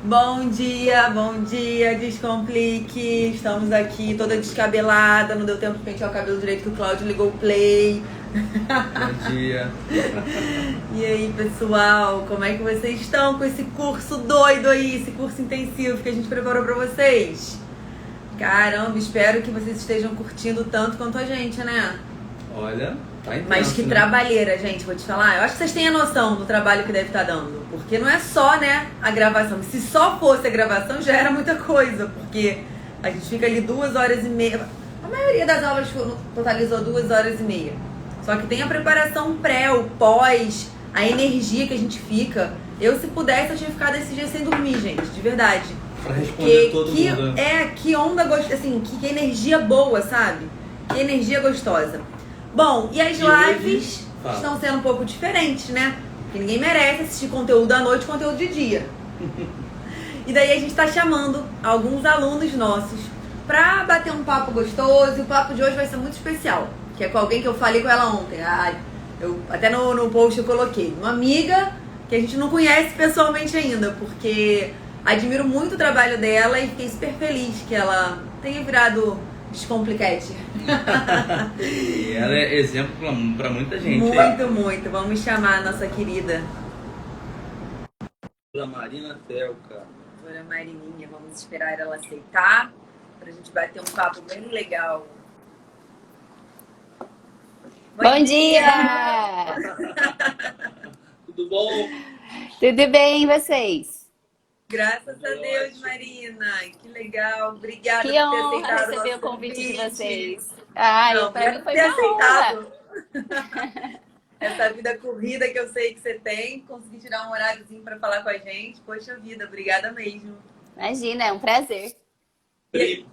Bom dia, Descomplique. Estamos aqui toda descabelada, não deu tempo de pentear o cabelo direito que o Cláudio ligou o play. Bom dia. E aí, pessoal, como é que vocês estão com esse curso doido aí, esse curso intensivo que a gente preparou pra vocês? Caramba, espero que vocês estejam curtindo tanto quanto a gente, né? Olha, tá intenso, Mas que né? trabalheira, gente, vou te falar. Eu acho que vocês têm a noção do trabalho que deve estar dando. Porque não é só, né, a gravação. Se só fosse a gravação, já era muita coisa. Porque a gente fica ali 2 horas e meia. A maioria das aulas totalizou 2 horas e meia. Só que tem a preparação pré, o pós, a energia que a gente fica. Eu, se pudesse, eu tinha ficado esse dia sem dormir, gente, de verdade. Pra responder todo que, mundo. que onda gostosa, assim, que energia boa, sabe? Que energia gostosa. Bom, e as lives estão sendo um pouco diferentes, né? Porque ninguém merece assistir conteúdo à noite e conteúdo de dia. E daí a gente tá chamando alguns alunos nossos pra bater um papo gostoso. E o papo de hoje vai ser muito especial. Que é com alguém que eu falei com ela ontem. Eu até no post eu coloquei. Uma amiga que a gente não conhece pessoalmente ainda. Porque admiro muito o trabalho dela e fiquei super feliz que ela tenha virado Descompliquete. E ela é exemplo pra muita gente. Muito. Vamos chamar a nossa querida A Marina Telca. doutora Marininha. Vamos esperar ela aceitar pra gente bater um papo bem legal. Bom dia! Tudo bom? Tudo bem, e vocês? Graças a Deus, Marina. Que legal. Obrigada Que por ter honra aceitado receber nosso o convite de convite. vocês. Não, Pra mim por foi ter uma honra. aceitado essa vida corrida que eu sei que você tem. Conseguir tirar um horáriozinho para falar com a gente. Poxa vida, obrigada mesmo. Imagina, é um prazer.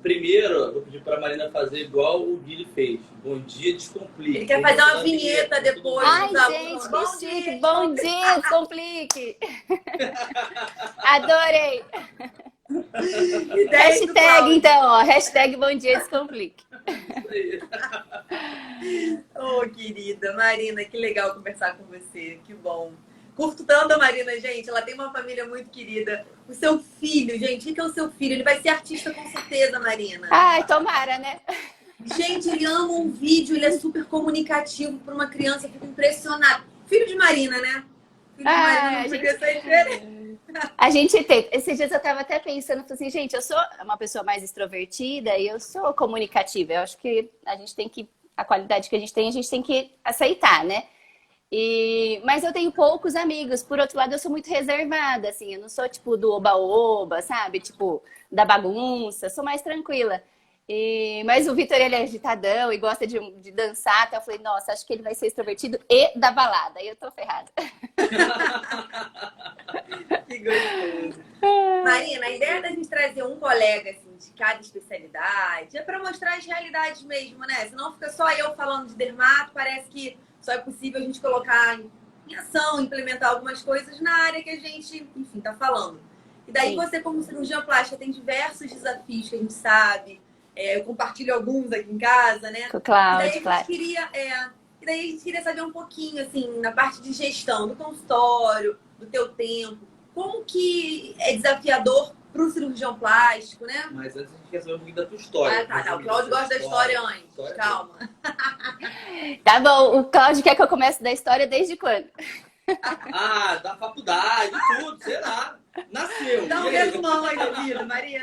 Primeiro, eu vou pedir pra Marina fazer igual o Guilherme fez. Bom dia, Descomplique. Ele quer fazer uma vinheta depois. Ai, dos alunos. gente, Bom que chique! dia, Bom dia, Descomplique! Adorei! Ideia do Hashtag, Cláudio. então, ó. Hashtag Bom dia, Descomplique. Oh, querida Marina, que legal conversar com você, que bom. Curto tanto a Marina, gente, ela tem uma família muito querida. O seu filho, gente, o que é o seu filho? Ele vai ser artista com certeza, Marina. Ai, tomara, né? Gente, ele ama um vídeo, ele é super comunicativo para uma criança, eu fico impressionada. Filho de Marina, né? Filho de Marina não podia ser diferente. A gente tem. Esses dias eu tava até pensando, falei assim, gente, eu sou uma pessoa mais extrovertida e eu sou comunicativa. Eu acho que a gente tem que, a qualidade que a gente tem que aceitar, né? Mas eu tenho poucos amigos. Por outro lado, eu sou muito reservada, assim. Eu não sou, tipo, do oba-oba, sabe? Tipo, da bagunça. Sou mais tranquila. Mas o Vitor, ele é agitadão e gosta de dançar. Então eu falei, nossa, acho que ele vai ser extrovertido e da balada. Aí eu tô ferrada. Que gostoso. Marina, a ideia da gente trazer um colega assim, de cada especialidade é para mostrar as realidades mesmo, né? Senão fica só eu falando de dermato, parece que só é possível a gente colocar em ação, implementar algumas coisas na área que a gente, enfim, tá falando. E daí Sim. você, como cirurgiã plástica, tem diversos desafios que a gente sabe. Eu compartilho alguns aqui em casa, né? Com o Cláudio, E daí claro. e daí a gente queria saber um pouquinho, assim, na parte de gestão do consultório, do teu tempo, como que é desafiador para o cirurgião plástico, né? Mas antes a gente quer saber um pouquinho da tua história. Ah, tá. Não, o Cláudio gosta da história antes. História. Calma. Tá bom, o Cláudio quer que eu comece da história desde quando? Ah, da faculdade, tudo, sei lá. Nasceu. Dá um E aí? resumão aí do vida, Maria.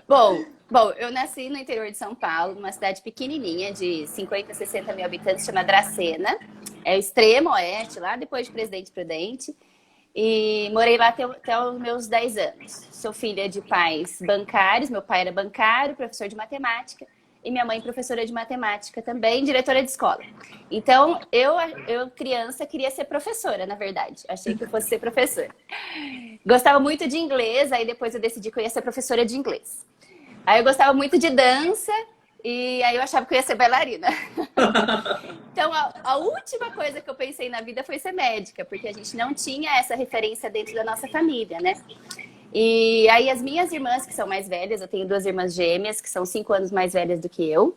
Bom, eu nasci no interior de São Paulo, numa cidade pequenininha de 50, 60 mil habitantes, chama Dracena. É o extremo oeste, lá depois de Presidente Prudente. E morei lá até os meus 10 anos. Sou filha de pais bancários, meu pai era bancário, professor de matemática, e minha mãe professora de matemática também, diretora de escola. Então, eu criança, queria ser professora, na verdade. Achei que eu fosse ser professora. Gostava muito de inglês, aí depois eu decidi que eu ia ser professora de inglês. Aí eu gostava muito de dança, e aí eu achava que eu ia ser bailarina. Então, a última coisa que eu pensei na vida foi ser médica, porque a gente não tinha essa referência dentro da nossa família, né? E aí as minhas irmãs, que são mais velhas, eu tenho 2 irmãs gêmeas, que são 5 anos mais velhas do que eu,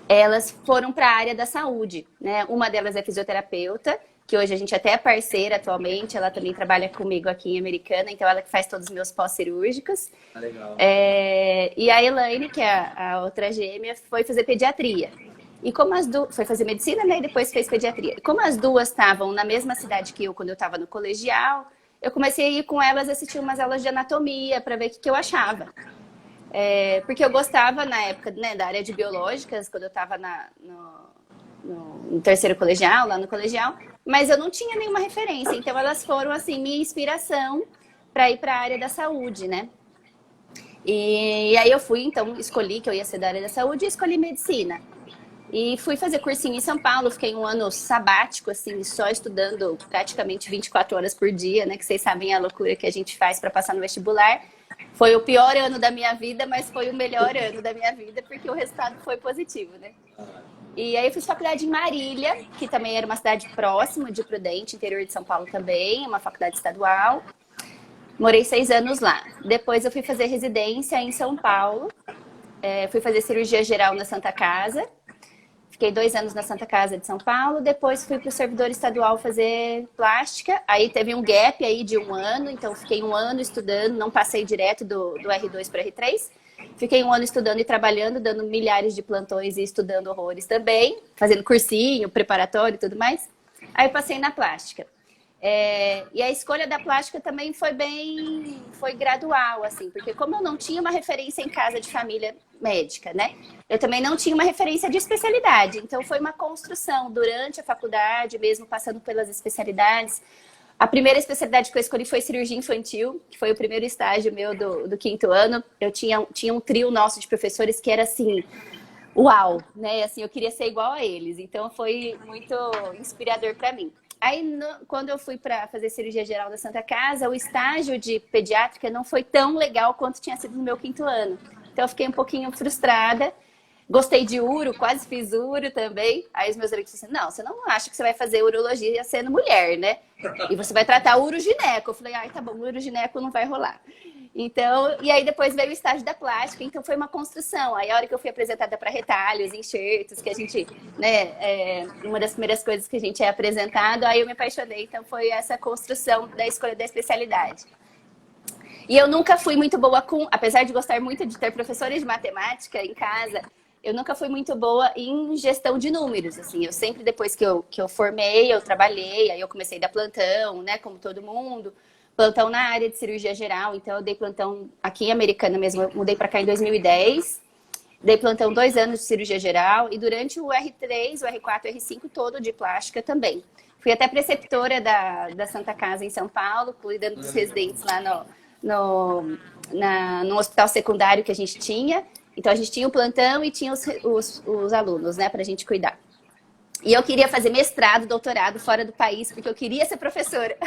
elas foram para a área da saúde, né? Uma delas é fisioterapeuta que hoje a gente até é parceira atualmente, ela também trabalha comigo aqui em Americana, então ela que faz todos os meus pós-cirúrgicos. Legal. E a Elaine, que é a outra gêmea, foi fazer pediatria. E como as duas... Foi fazer medicina, né? E depois fez pediatria. E como as duas estavam na mesma cidade que eu, quando eu estava no colegial, eu comecei a ir com elas assistir umas aulas de anatomia para ver o que eu achava. Porque eu gostava, na época, né, da área de biológicas, quando eu estava no terceiro colegial, lá no colegial, mas eu não tinha nenhuma referência. Então, elas foram, assim, minha inspiração para ir para a área da saúde, né? E aí eu fui, então, escolhi que eu ia ser da área da saúde e escolhi medicina. E fui fazer cursinho em São Paulo, fiquei um ano sabático, assim, só estudando praticamente 24 horas por dia, né? Que vocês sabem a loucura que a gente faz para passar no vestibular. Foi o pior ano da minha vida, mas foi o melhor ano da minha vida, porque o resultado foi positivo, né? E aí eu fiz faculdade em Marília, que também era uma cidade próxima de Prudente, interior de São Paulo também, uma faculdade estadual. Morei 6 anos lá. Depois eu fui fazer residência em São Paulo, fui fazer cirurgia geral na Santa Casa. Fiquei 2 anos na Santa Casa de São Paulo, depois fui para o servidor estadual fazer plástica, aí teve um gap aí de 1 ano, então fiquei 1 ano estudando, não passei direto do R2 para R3, fiquei 1 ano estudando e trabalhando, dando milhares de plantões e estudando horrores também, fazendo cursinho, preparatório e tudo mais, aí passei na plástica. E a escolha da plástica também foi gradual, assim, porque como eu não tinha uma referência em casa de família médica, né? Eu também não tinha uma referência de especialidade, então foi uma construção durante a faculdade, mesmo passando pelas especialidades. A primeira especialidade que eu escolhi foi cirurgia infantil, que foi o primeiro estágio meu do 5º ano. Eu tinha um trio nosso de professores que era assim... Uau, né? Assim, eu queria ser igual a eles, então foi muito inspirador para mim. Aí, quando eu fui para fazer cirurgia geral da Santa Casa, o estágio de pediátrica não foi tão legal quanto tinha sido no meu 5º ano. Então, eu fiquei um pouquinho frustrada. Gostei de uro, quase fiz uro também. Aí, os meus amigos disseram assim, não, você não acha que você vai fazer urologia sendo mulher, né? E você vai tratar urogineco. Eu falei, ai, tá bom, urogineco não vai rolar. Então, e aí depois veio o estágio da plástica, então foi uma construção. Aí a hora que eu fui apresentada para retalhos, enxertos, que a gente, né, uma das primeiras coisas que a gente é apresentado, aí eu me apaixonei, então foi essa construção da escolha da especialidade. E eu nunca fui muito boa apesar de gostar muito de ter professores de matemática em casa, eu nunca fui muito boa em gestão de números, assim, eu sempre depois que eu formei, eu trabalhei, aí eu comecei a dar plantão, né, como todo mundo, plantão na área de cirurgia geral, então eu dei plantão aqui em Americana mesmo, eu mudei para cá em 2010, dei plantão 2 anos de cirurgia geral e durante o R3, o R4, o R5 todo de plástica também. Fui até preceptora da Santa Casa em São Paulo, cuidando dos residentes lá no hospital secundário que a gente tinha. Então a gente tinha o plantão e tinha os alunos, né, pra gente cuidar. E eu queria fazer mestrado, doutorado fora do país, porque eu queria ser professora.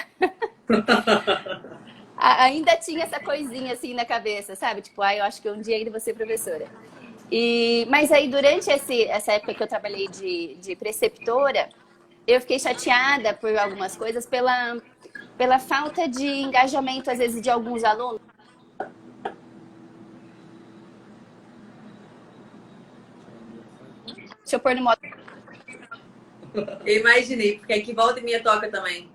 Ainda tinha essa coisinha assim na cabeça, sabe? Tipo, eu acho que um dia ainda vou ser professora. Mas aí, durante essa época que eu trabalhei de preceptora, eu fiquei chateada por algumas coisas, pela falta de engajamento, às vezes, de alguns alunos. Deixa eu pôr no modo... Eu imaginei, porque aqui volta e meia toca também.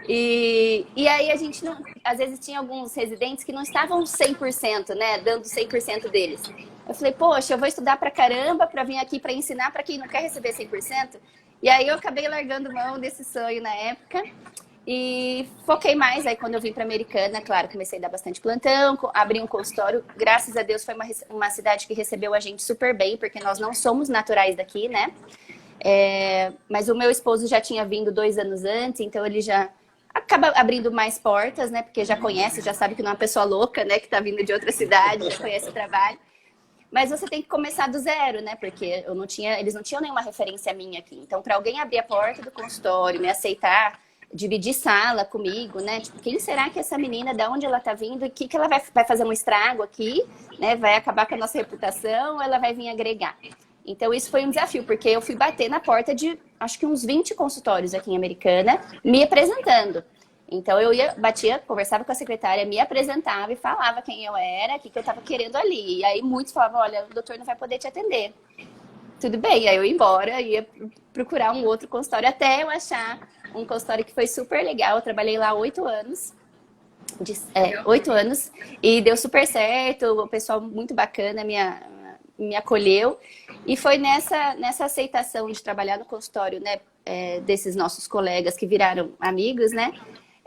E aí a gente não... Às vezes tinha alguns residentes que não estavam 100%, né? Dando 100% deles. Eu falei, poxa, eu vou estudar pra caramba pra vir aqui pra ensinar pra quem não quer receber 100%. E aí eu acabei largando mão desse sonho na época. E foquei mais, aí quando eu vim para Americana, claro, comecei a dar bastante plantão, abri um consultório, graças a Deus foi uma cidade que recebeu a gente super bem, porque nós não somos naturais daqui, né? Mas o meu esposo já tinha vindo 2 anos antes, então ele já acaba abrindo mais portas, né? Porque já conhece, já sabe que não é uma pessoa louca, né? Que tá vindo de outra cidade, já conhece o trabalho. Mas você tem que começar do zero, né? Porque eles não tinham nenhuma referência minha aqui. Então, para alguém abrir a porta do consultório, me aceitar, dividir sala comigo, né? Tipo, quem será que essa menina, de onde ela tá vindo, e que ela vai fazer um estrago aqui, né? Vai acabar com a nossa reputação, ou ela vai vir agregar? Então, isso foi um desafio, porque eu fui bater na porta de, acho que uns 20 consultórios aqui em Americana, me apresentando. Então, eu batia, conversava com a secretária, me apresentava e falava quem eu era, o que eu tava querendo ali. E aí, muitos falavam, olha, o doutor não vai poder te atender. tudo bem. Aí eu ia embora, ia procurar um outro consultório até eu achar um consultório que foi super legal. Eu trabalhei lá 8 anos. 8 anos. E deu super certo. O pessoal muito bacana me acolheu. E foi nessa aceitação de trabalhar no consultório, né? Desses nossos colegas que viraram amigos, né?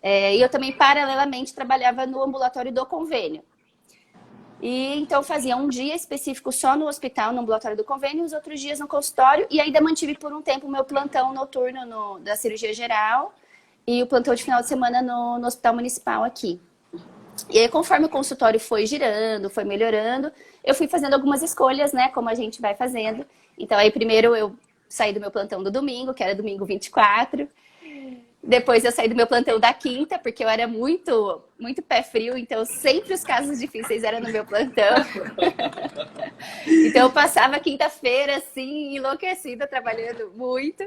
E eu também, paralelamente, trabalhava no ambulatório do convênio. E então fazia um dia específico só no hospital, no ambulatório do convênio, e os outros dias no consultório. E ainda mantive por um tempo o meu plantão noturno da cirurgia geral e o plantão de final de semana no hospital municipal aqui. E aí, conforme o consultório foi girando, foi melhorando, eu fui fazendo algumas escolhas, né? Como a gente vai fazendo. Então, aí primeiro eu saí do meu plantão do domingo, que era domingo 24. Depois eu saí do meu plantão da quinta, porque eu era muito, muito pé frio, então sempre os casos difíceis eram no meu plantão. Então eu passava quinta-feira, assim, enlouquecida, trabalhando muito.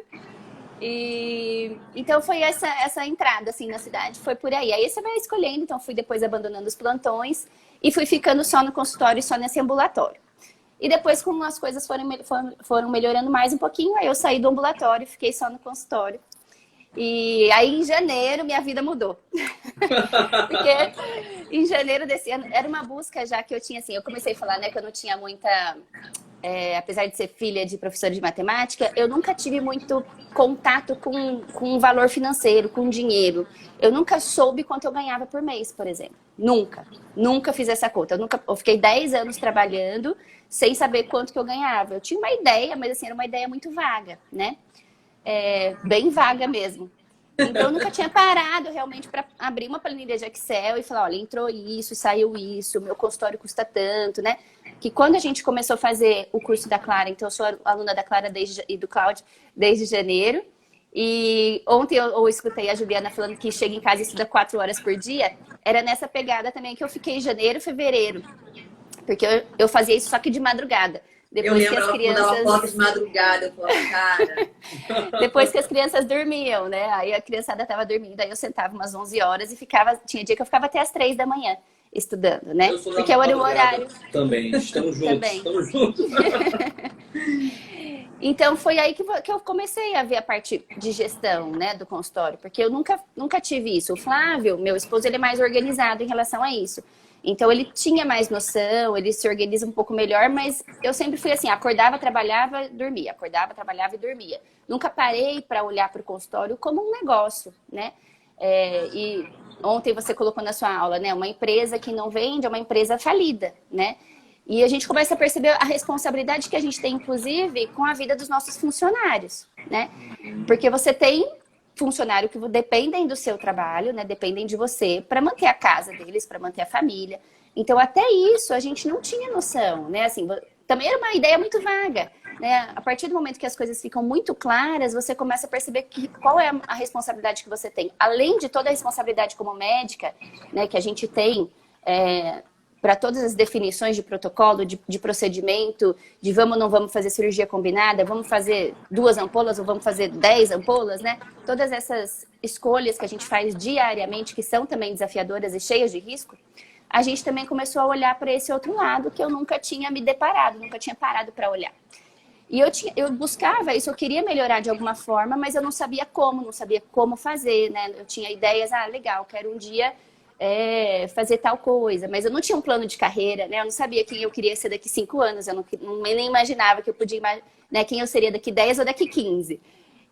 E então foi essa entrada, assim, na cidade, foi por aí. Aí você vai escolhendo, então fui depois abandonando os plantões e fui ficando só no consultório, só nesse ambulatório. E depois, como as coisas foram melhorando mais um pouquinho, aí eu saí do ambulatório, fiquei só no consultório. E aí, em janeiro, minha vida mudou. Porque em janeiro desse ano, era uma busca já que eu tinha, assim, eu comecei a falar, né, que eu não tinha muita... apesar de ser filha de professora de matemática, eu nunca tive muito contato com valor financeiro, com dinheiro. Eu nunca soube quanto eu ganhava por mês, por exemplo. Nunca fiz essa conta. Eu fiquei 10 anos trabalhando sem saber quanto que eu ganhava. Eu tinha uma ideia, mas assim, era uma ideia muito vaga, né? Bem vaga mesmo. Então, eu nunca tinha parado realmente para abrir uma planilha de Excel e falar, olha, entrou isso, saiu isso, meu consultório custa tanto, né? Que quando a gente começou a fazer o curso da Clara, então eu sou aluna da Clara e do Cláudio desde janeiro, e ontem eu escutei a Juliana falando que chega em casa e estuda 4 horas por dia, era nessa pegada também que eu fiquei em janeiro, fevereiro, porque eu fazia isso só que de madrugada. Depois eu lembro, que as crianças... ela de madrugada, eu falava, cara... Depois que as crianças dormiam, né? Aí a criançada estava dormindo, aí eu sentava umas 11 horas e tinha dia que eu ficava até as 3 da manhã estudando, né? Porque era o horário... Também, estamos juntos, também. Estamos juntos. Então, foi aí que eu comecei a ver a parte de gestão, né, do consultório, porque eu nunca tive isso. O Flávio, meu esposo, ele é mais organizado em relação a isso. Então, ele tinha mais noção, ele se organiza um pouco melhor, mas eu sempre fui assim, acordava, trabalhava, dormia. Acordava, trabalhava e dormia. Nunca parei para olhar para o consultório como um negócio, né? E ontem você colocou na sua aula, né? Uma empresa que não vende é uma empresa falida, né? E a gente começa a perceber a responsabilidade que a gente tem, inclusive, com a vida dos nossos funcionários, né? Porque você tem funcionário que dependem do seu trabalho, né? Dependem de você para manter a casa deles, para manter a família. Então, até isso a gente não tinha noção, né? Assim, também era uma ideia muito vaga, né? A partir do momento que as coisas ficam muito claras, você começa a perceber qual é a responsabilidade que você tem. Além de toda a responsabilidade como médica, né? Que a gente tem... para todas as definições de protocolo, de procedimento, de vamos ou não vamos fazer cirurgia combinada, vamos fazer 2 ampolas ou vamos fazer 10 ampolas, né? Todas essas escolhas que a gente faz diariamente, que são também desafiadoras e cheias de risco, a gente também começou a olhar para esse outro lado que eu nunca tinha me deparado, nunca tinha parado para olhar. E eu buscava isso, eu queria melhorar de alguma forma, mas eu não sabia como fazer, né? Eu tinha ideias, legal, quero um dia... fazer tal coisa, mas eu não tinha um plano de carreira, né? Eu não sabia quem eu queria ser daqui 5 anos, eu nem imaginava que eu podia, né, quem eu seria daqui 10 ou daqui 15.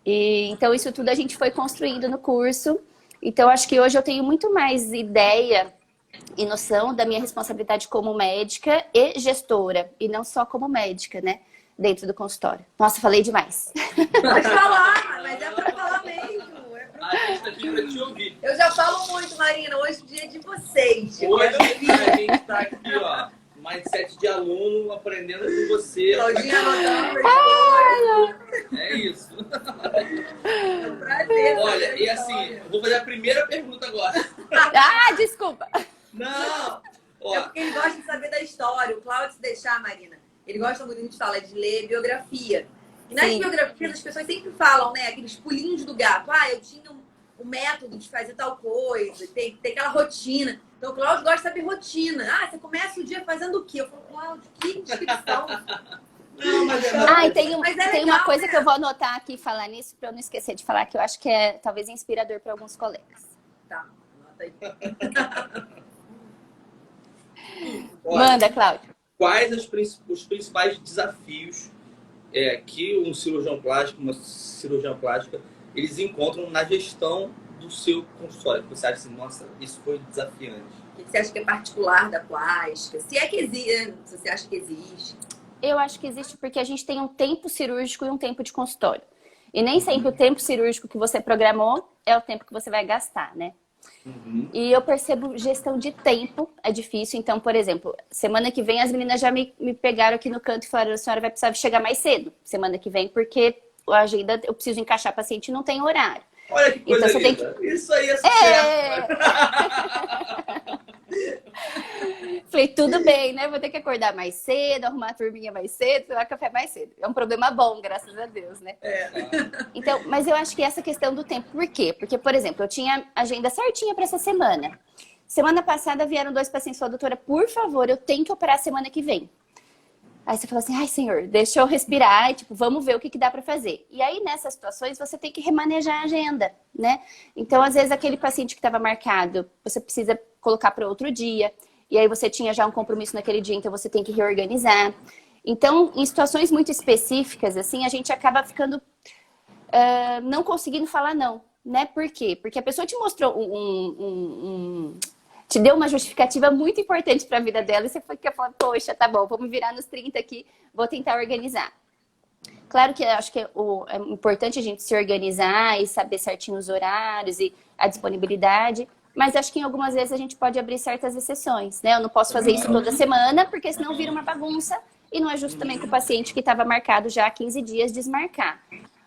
Então, isso tudo a gente foi construindo no curso. Então, acho que hoje eu tenho muito mais ideia e noção da minha responsabilidade como médica e gestora, e não só como médica, né? Dentro do consultório. Nossa, falei demais. Pode falar, mas é pra falar mesmo. A gente tá aqui pra te ouvir. Eu já falo muito, Marina. Hoje é dia de vocês. Hoje a gente tá aqui, ó. Mindset de aluno, aprendendo com você. Claudinha anotando. É isso. É um prazer. Olha, e assim, eu vou fazer a primeira pergunta agora. Desculpa. Não! Ó, É porque ele gosta de saber da história. O Cláudio, se deixar, Marina, ele gosta muito, a gente fala, de ler biografia. E nas biografias as pessoas sempre falam, né? Aqueles pulinhos do gato. Eu tinha um método de fazer tal coisa, tem aquela rotina. Então, o Cláudio gosta de saber rotina. Você começa o dia fazendo o quê? Eu falo, Cláudio, que descrição. Não, mas é Ah, e tem legal, uma coisa né? que eu vou anotar aqui e falar nisso, para eu não esquecer de falar, que eu acho que é talvez inspirador para alguns colegas. Tá, anota aí. Olha, Manda, Cláudio. quais os principais desafios que um cirurgião plástico, uma cirurgiã plástica, eles encontram na gestão do seu consultório? Você acha assim, nossa, isso foi desafiante? O que você acha que é particular da plástica? Se é que existe, se você acha que existe. Eu acho que existe porque a gente tem um tempo cirúrgico e um tempo de consultório. E nem sempre o tempo cirúrgico que você programou é o tempo que você vai gastar, né? E eu percebo gestão de tempo é difícil. Então, por exemplo, semana que vem as meninas já me pegaram aqui no canto e falaram: a senhora vai precisar chegar mais cedo semana que vem, porque a agenda eu preciso encaixar paciente e não tem horário. Olha que coisa Então, linda. Isso aí é sucesso. Falei, tudo bem, né? Vou ter que acordar mais cedo, arrumar a turminha mais cedo, tomar café mais cedo. É um problema bom, graças a Deus, né? Então, mas eu acho que essa questão do tempo, por quê? Porque, por exemplo, eu tinha agenda certinha para essa semana. Semana passada vieram 2 pacientes e falaram: doutora, por favor, eu tenho que operar semana que vem. Aí você fala assim: ai, senhor, deixa eu respirar, e, tipo, vamos ver o que dá para fazer. E aí, nessas situações, você tem que remanejar a agenda, né? Então, às vezes, aquele paciente que estava marcado, você precisa colocar para outro dia. E aí, você tinha já um compromisso naquele dia, então você tem que reorganizar. Então, em situações muito específicas, assim, a gente acaba ficando não conseguindo falar não, né? Por quê? Porque a pessoa te mostrou te deu uma justificativa muito importante para a vida dela e você fica falando: poxa, tá bom, vamos virar nos 30 aqui, vou tentar organizar. Claro que eu acho que é importante a gente se organizar e saber certinho os horários e a disponibilidade, mas acho que em algumas vezes a gente pode abrir certas exceções, né? Eu não posso fazer isso toda semana, porque senão vira uma bagunça e não é justo também com o paciente que estava marcado já há 15 dias desmarcar.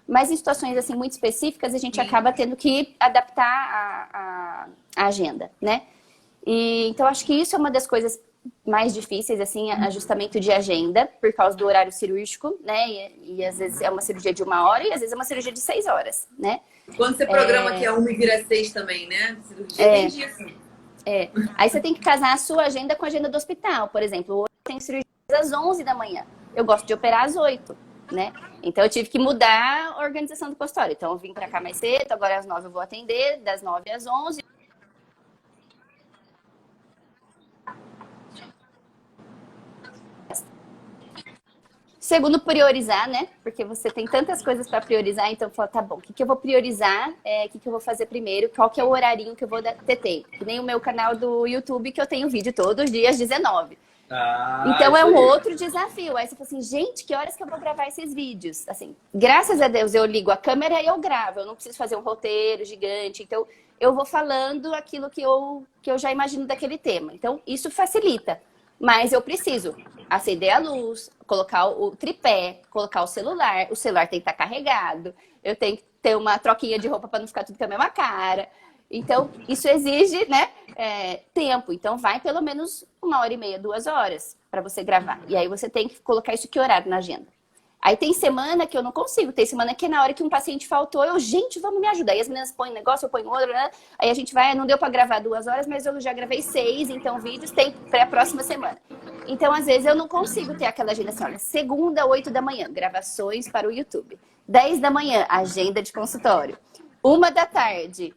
Mas em situações assim muito específicas, a gente acaba tendo que adaptar a agenda, né? E, então, acho que isso é uma das coisas mais difíceis, assim, ajustamento de agenda, por causa do horário cirúrgico, né? E às vezes é uma cirurgia de 1 hora e às vezes é uma cirurgia de 6 horas, né? Quando você programa que é 1 e vira 6 também, né? Cirurgia tem disso. Aí você tem que casar a sua agenda com a agenda do hospital. Por exemplo, hoje tem cirurgia às 11 da manhã. Eu gosto de operar às 8, né? Então, eu tive que mudar a organização do consultório. Então, eu vim pra cá mais cedo, agora às 9 eu vou atender, das 9 às 11. Segundo, priorizar, né? Porque você tem tantas coisas para priorizar, então fala: tá bom, o que eu vou priorizar? O que eu vou fazer primeiro? Qual que é o horarinho que eu vou ter tempo? Que nem o meu canal do YouTube, que eu tenho vídeo todos os dias, 19. Então é um outro desafio. Aí você fala assim: gente, que horas que eu vou gravar esses vídeos? Assim, graças a Deus eu ligo a câmera e eu gravo. Eu não preciso fazer um roteiro gigante. Então eu vou falando aquilo que eu já imagino daquele tema. Então isso facilita. Mas eu preciso acender a luz, colocar o tripé, colocar o celular tem que estar carregado, eu tenho que ter uma troquinha de roupa para não ficar tudo com a mesma cara. Então, isso exige, né, tempo. Então, vai pelo menos 1h30, 2 horas para você gravar. E aí você tem que colocar isso que horário na agenda. Aí tem semana que eu não consigo. Tem semana que na hora que um paciente faltou, gente, vamos me ajudar. Aí as meninas põem um negócio, eu ponho outro, né? Aí a gente vai, não deu para gravar 2 horas, mas eu já gravei 6, então vídeos tem para a próxima semana. Então, às vezes, eu não consigo ter aquela agenda assim: olha, segunda, 8 da manhã, gravações para o YouTube. 10 da manhã, agenda de consultório. 1 da tarde,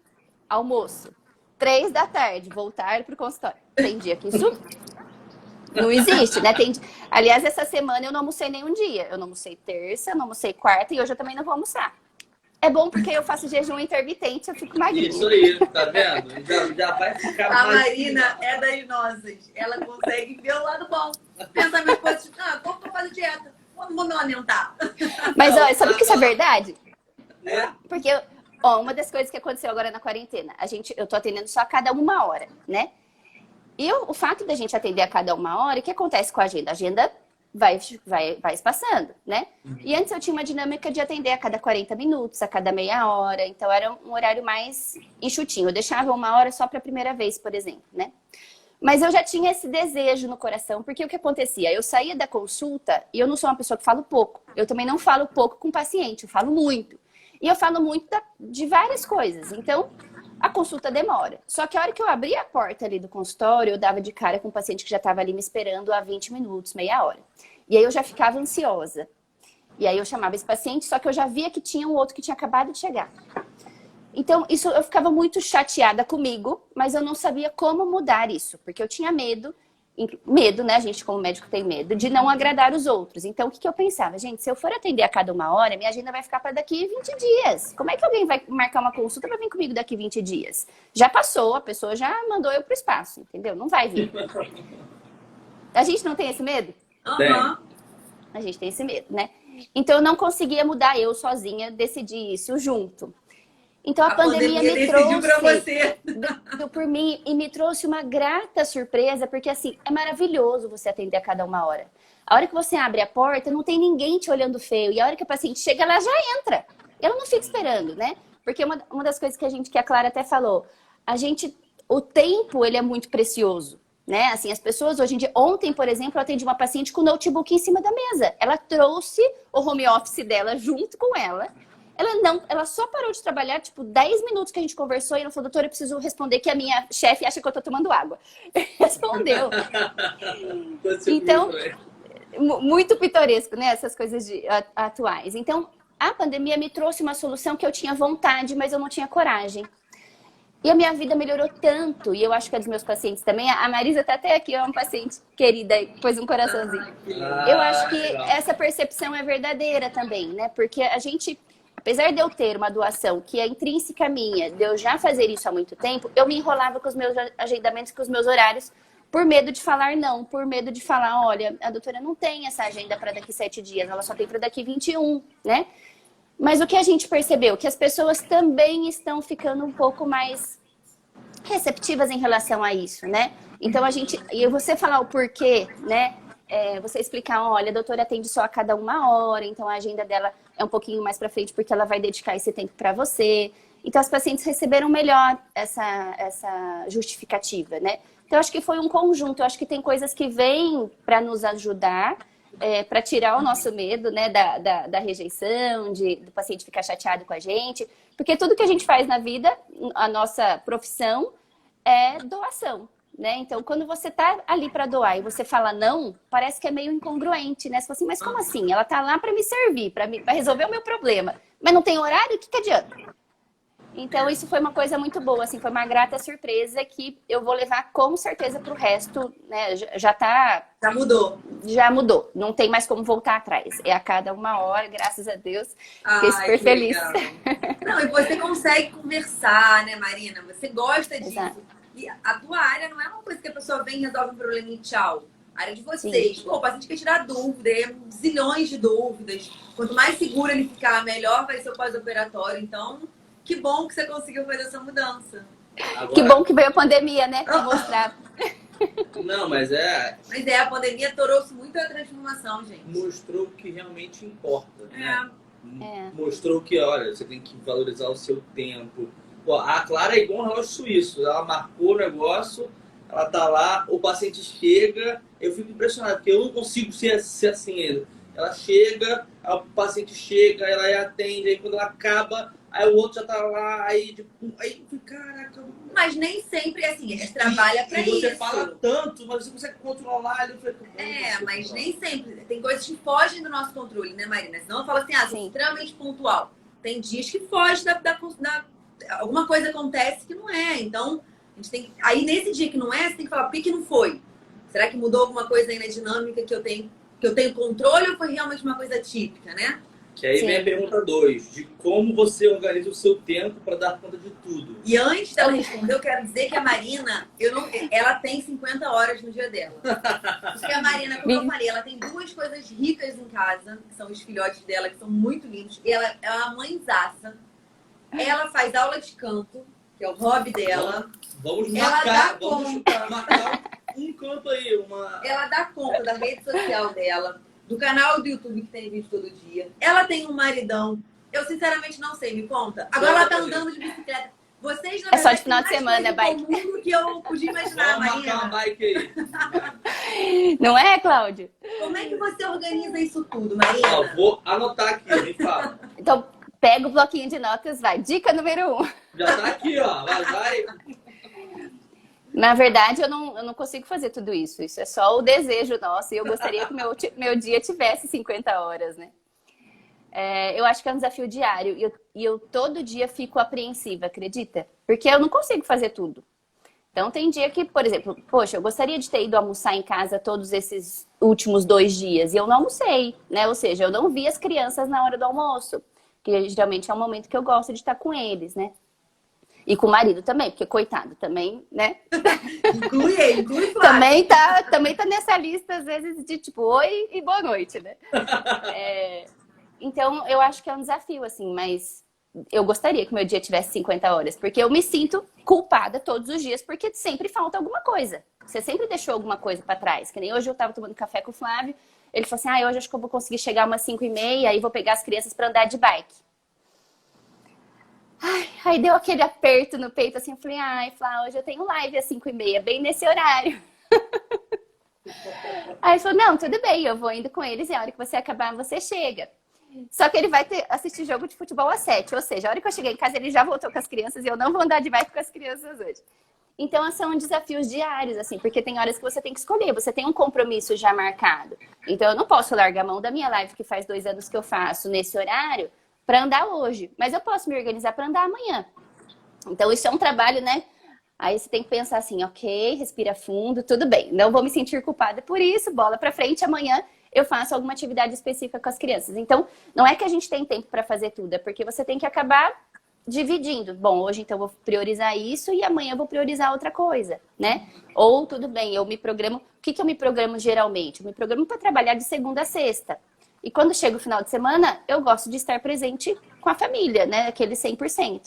almoço. 3 da tarde, voltar para o consultório. Tem dia que isso não existe, né? Aliás, essa semana eu não almocei nenhum dia. Eu não almocei terça, não almocei quarta e hoje eu também não vou almoçar. É bom porque eu faço jejum intermitente, eu fico magrinha. Isso aí, tá vendo? Já vai ficar A mais... Marina é das nossas. Ela consegue ver o lado bom. Pensamento positivo: como que eu faço dieta? Não vou me aumentar. Mas olha, sabe que isso é verdade? É? Porque, ó, uma das coisas que aconteceu agora na quarentena, eu tô atendendo só a cada 1 hora, né? E o fato da gente atender a cada 1 hora, o que acontece com a agenda? A agenda vai espaçando, né? E antes eu tinha uma dinâmica de atender a cada 40 minutos, a cada meia hora. Então era um horário mais enxutinho. Eu deixava 1 hora só para a primeira vez, por exemplo, né? Mas eu já tinha esse desejo no coração, porque o que acontecia? Eu saía da consulta e eu não sou uma pessoa que falo pouco. Eu também não falo pouco com o paciente, eu falo muito. E eu falo muito de várias coisas. Então, a consulta demora. Só que a hora que eu abri a porta ali do consultório, eu dava de cara com um paciente que já estava ali me esperando há 20 minutos, meia hora. E aí eu já ficava ansiosa. E aí eu chamava esse paciente, só que eu já via que tinha um outro que tinha acabado de chegar. Então, isso eu ficava muito chateada comigo, mas eu não sabia como mudar isso, porque eu tinha medo, né? A gente como médico tem medo de não agradar os outros. Então, o que eu pensava? Gente, se eu for atender a cada 1 hora, minha agenda vai ficar para daqui 20 dias. Como é que alguém vai marcar uma consulta para vir comigo daqui 20 dias? Já passou, a pessoa já mandou eu pro espaço, entendeu? Não vai vir. A gente não tem esse medo? Aham. A gente tem esse medo, né? Então, eu não conseguia mudar eu sozinha, decidi isso junto. Então, a pandemia me trouxe pra você. por mim e me trouxe uma grata surpresa, porque assim, é maravilhoso você atender a cada 1 hora. A hora que você abre a porta, não tem ninguém te olhando feio. E a hora que a paciente chega, ela já entra. Ela não fica esperando, né? Porque uma das coisas que a Clara até falou, o tempo, ele é muito precioso. Né? Assim, as pessoas hoje em dia, ontem, por exemplo, eu atendi uma paciente com o notebook em cima da mesa. Ela trouxe o home office dela junto com ela. Ela só parou de trabalhar, tipo, 10 minutos que a gente conversou e ela falou, doutora, eu preciso responder que a minha chefe acha que eu tô tomando água. Respondeu. Então, muito pitoresco, né? Essas coisas atuais. Então, a pandemia me trouxe uma solução que eu tinha vontade, mas eu não tinha coragem. E a minha vida melhorou tanto, e eu acho que é dos meus pacientes também. A Marisa tá até aqui, é uma paciente querida, pôs um coraçãozinho. Eu acho que essa percepção é verdadeira também, né? Porque a gente, apesar de eu ter uma doação que é intrínseca minha, de eu já fazer isso há muito tempo, eu me enrolava com os meus agendamentos, com os meus horários, por medo de falar não, por medo de falar, olha, a doutora não tem essa agenda para daqui 7 dias, ela só tem para daqui 21, né? Mas o que a gente percebeu? Que as pessoas também estão ficando um pouco mais receptivas em relação a isso, né? Então, e você falar o porquê, né? Você explicar, olha, a doutora atende só a cada 1 hora, então a agenda dela é um pouquinho mais para frente porque ela vai dedicar esse tempo para você. Então, as pacientes receberam melhor essa justificativa, né? Então, acho que foi um conjunto. Eu acho que tem coisas que vêm para nos ajudar, para tirar o nosso medo, né, da rejeição, do paciente ficar chateado com a gente. Porque tudo que a gente faz na vida, a nossa profissão, é doação, né? Então, quando você tá ali para doar e você fala não, parece que é meio incongruente, né? Você fala assim, mas como assim? Ela tá lá para me servir, para resolver o meu problema. Mas não tem horário? O que adianta? Então, isso foi uma coisa muito boa, assim, foi uma grata surpresa que eu vou levar com certeza pro resto, né? Já mudou. Já mudou. Não tem mais como voltar atrás. É a cada 1 hora, graças a Deus. Fiquei super feliz. Não, e você consegue conversar, né, Marina? Você gosta disso. Exato. E a tua área não é uma coisa que a pessoa vem e resolve um problema e tchau. A área de vocês. Pô, o paciente quer tirar dúvida, zilhões de dúvidas. Quanto mais seguro ele ficar, melhor vai ser o pós-operatório. Então, que bom que você conseguiu fazer essa mudança. Agora... Que bom que veio a pandemia, né? Pra mostrar. Não, mas a pandemia trouxe muito a transformação, gente. Mostrou o que realmente importa, né? Mostrou que, olha, você tem que valorizar o seu tempo. Pô, a Clara é igual um relógio suíço. Ela marcou o negócio, ela tá lá, o paciente chega, eu fico impressionado, porque eu não consigo ser assim ainda. Ela chega, o paciente chega, ela atende, aí quando ela acaba, aí o outro já tá lá, aí caraca. Mas nem sempre é assim, a gente trabalha pra isso. Você fala tanto, mas você consegue controlar. Mas nem sempre. Tem coisas que fogem do nosso controle, né, Marina? Senão eu falo assim, sou extremamente pontual. Tem dias que foge alguma coisa acontece que não é. Então, a gente tem. Aí nesse dia que não é, você tem que falar, por que não foi? Será que mudou alguma coisa aí na dinâmica que eu tenho controle ou foi realmente uma coisa típica, né? Que aí vem a pergunta 2, de como você organiza o seu tempo para dar conta de tudo. E antes dela responder, eu quero dizer que a Marina, ela tem 50 horas no dia dela. Porque a Marina, como eu falei, ela tem 2 coisas ricas em casa, que são os filhotes dela, que são muito lindos. E ela é uma mãezaça. Ela faz aula de canto, que é o hobby dela. Vamos marcar um canto aí. Ela dá conta da rede social dela, do canal do YouTube que tem vídeo todo dia. Ela tem um maridão. Eu sinceramente não sei, me conta. Agora ela tá andando de bicicleta. Vocês não só de final de semana, bike. Do que eu podia imaginar, Vamos Marina. marcar uma bike aí. Não é, Cláudio? Como é que você organiza isso tudo, Marina? Vou anotar aqui, me fala. Então, pega o bloquinho de notas, vai. Dica número 1. Já tá aqui, ó. Vai. Na verdade, eu não consigo fazer tudo isso. Isso é só o desejo nosso. E eu gostaria que meu dia tivesse 50 horas, né? Eu acho que é um desafio diário. E eu todo dia fico apreensiva, acredita? Porque eu não consigo fazer tudo. Então tem dia que, por exemplo, poxa, eu gostaria de ter ido almoçar em casa todos esses últimos 2 dias. E eu não almocei, né? Ou seja, eu não vi as crianças na hora do almoço. Que geralmente é um momento que eu gosto de estar com eles, né? E com o marido também, porque coitado também, né? Inclui ele, inclui Flávio. também tá nessa lista, às vezes, de tipo, oi e boa noite, né? Então, eu acho que é um desafio, assim, mas eu gostaria que meu dia tivesse 50 horas, porque eu me sinto culpada todos os dias, porque sempre falta alguma coisa. Você sempre deixou alguma coisa pra trás. Que nem hoje eu tava tomando café com o Flávio, ele falou assim, hoje acho que eu vou conseguir chegar umas 5h30, aí vou pegar as crianças pra andar de bike. Aí deu aquele aperto no peito, assim, eu falei, Flávio, hoje eu tenho live às 5h30, bem nesse horário. Aí ele falou, não, tudo bem, eu vou indo com eles e a hora que você acabar, você chega. Só que ele vai assistir jogo de futebol às 7, ou seja, a hora que eu cheguei em casa ele já voltou com as crianças e eu não vou andar de bike com as crianças hoje. Então, são desafios diários, assim, porque tem horas que você tem que escolher, você tem um compromisso já marcado. Então, eu não posso largar a mão da minha live, que faz 2 anos que eu faço nesse horário, para andar hoje. Mas eu posso me organizar para andar amanhã. Então, isso é um trabalho, né? Aí você tem que pensar assim, ok, respira fundo, tudo bem. Não vou me sentir culpada por isso, bola para frente, amanhã eu faço alguma atividade específica com as crianças. Então, não é que a gente tem tempo para fazer tudo, é porque você tem que acabar dividindo. Bom, hoje então eu vou priorizar isso e amanhã eu vou priorizar outra coisa, né? Ou tudo bem, eu me programo. O que eu me programo geralmente? Eu me programo para trabalhar de segunda a sexta. E quando chega o final de semana, eu gosto de estar presente com a família, né? Aquele 100%.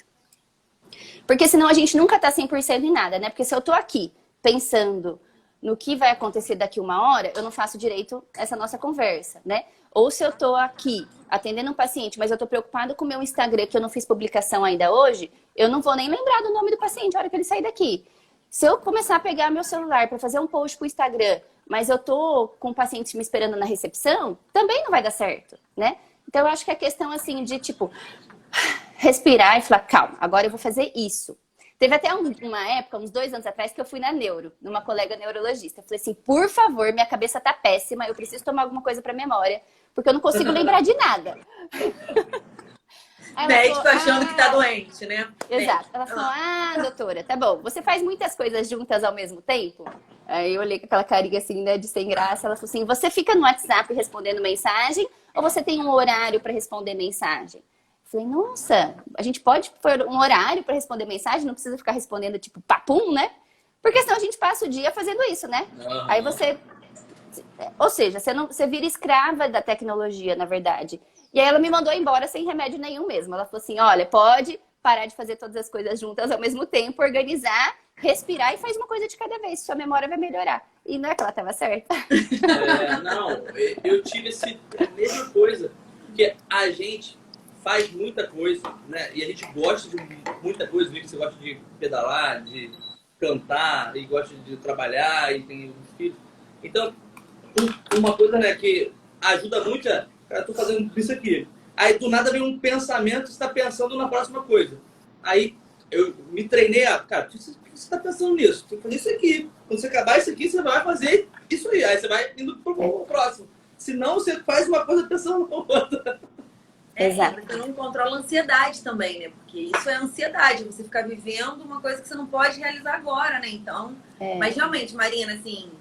Porque senão a gente nunca tá 100% em nada, né? Porque se eu tô aqui pensando no que vai acontecer daqui 1 hora, eu não faço direito essa nossa conversa, né? Ou se eu tô aqui atendendo um paciente, mas eu tô preocupada com o meu Instagram, que eu não fiz publicação ainda hoje, eu não vou nem lembrar do nome do paciente na hora que ele sair daqui. Se eu começar a pegar meu celular para fazer um post pro Instagram, mas eu tô com o paciente me esperando na recepção, também não vai dar certo, né? Então eu acho que é questão assim de tipo respirar e falar, calma, agora eu vou fazer isso. Teve até uma época, uns 2 anos atrás, que eu fui na neuro, numa colega neurologista. Eu falei assim, por favor, minha cabeça tá péssima, eu preciso tomar alguma coisa pra memória, porque eu não consigo lembrar de nada. Médico achando que tá doente, né? Exato. Ela falou, doutora, tá bom, você faz muitas coisas juntas ao mesmo tempo? Aí eu olhei com aquela carinha assim, né, de sem graça. Ela falou assim, você fica no WhatsApp respondendo mensagem ou você tem um horário pra responder mensagem? Falei, nossa, a gente pode pôr um horário para responder mensagem, não precisa ficar respondendo tipo papum, né? Porque senão a gente passa o dia fazendo isso, né? Aí você... Ou seja, você vira escrava da tecnologia, na verdade. E aí ela me mandou embora sem remédio nenhum mesmo. Ela falou assim, olha, pode parar de fazer todas as coisas juntas ao mesmo tempo, organizar, respirar e faz uma coisa de cada vez. Sua memória vai melhorar. E não é que ela estava certa. Não, eu tive a mesma coisa. Porque a gente faz muita coisa, né? E a gente gosta de muita coisa. Você gosta de pedalar, de cantar, e gosta de trabalhar, e tem os filhos. Então, uma coisa, né, que ajuda muito é, cara, eu tô fazendo isso aqui. Aí, do nada, vem um pensamento, você está pensando na próxima coisa. Aí, eu me treinei cara, por que você está pensando nisso? Tem que fazer isso aqui. Quando você acabar isso aqui, você vai fazer isso aí. Aí, você vai indo pro próximo. Senão, você faz uma coisa pensando na outra. Exato. Você não controla a ansiedade também, né? Porque isso é ansiedade, você ficar vivendo uma coisa que você não pode realizar agora, né? Então, mas realmente, Marina, assim,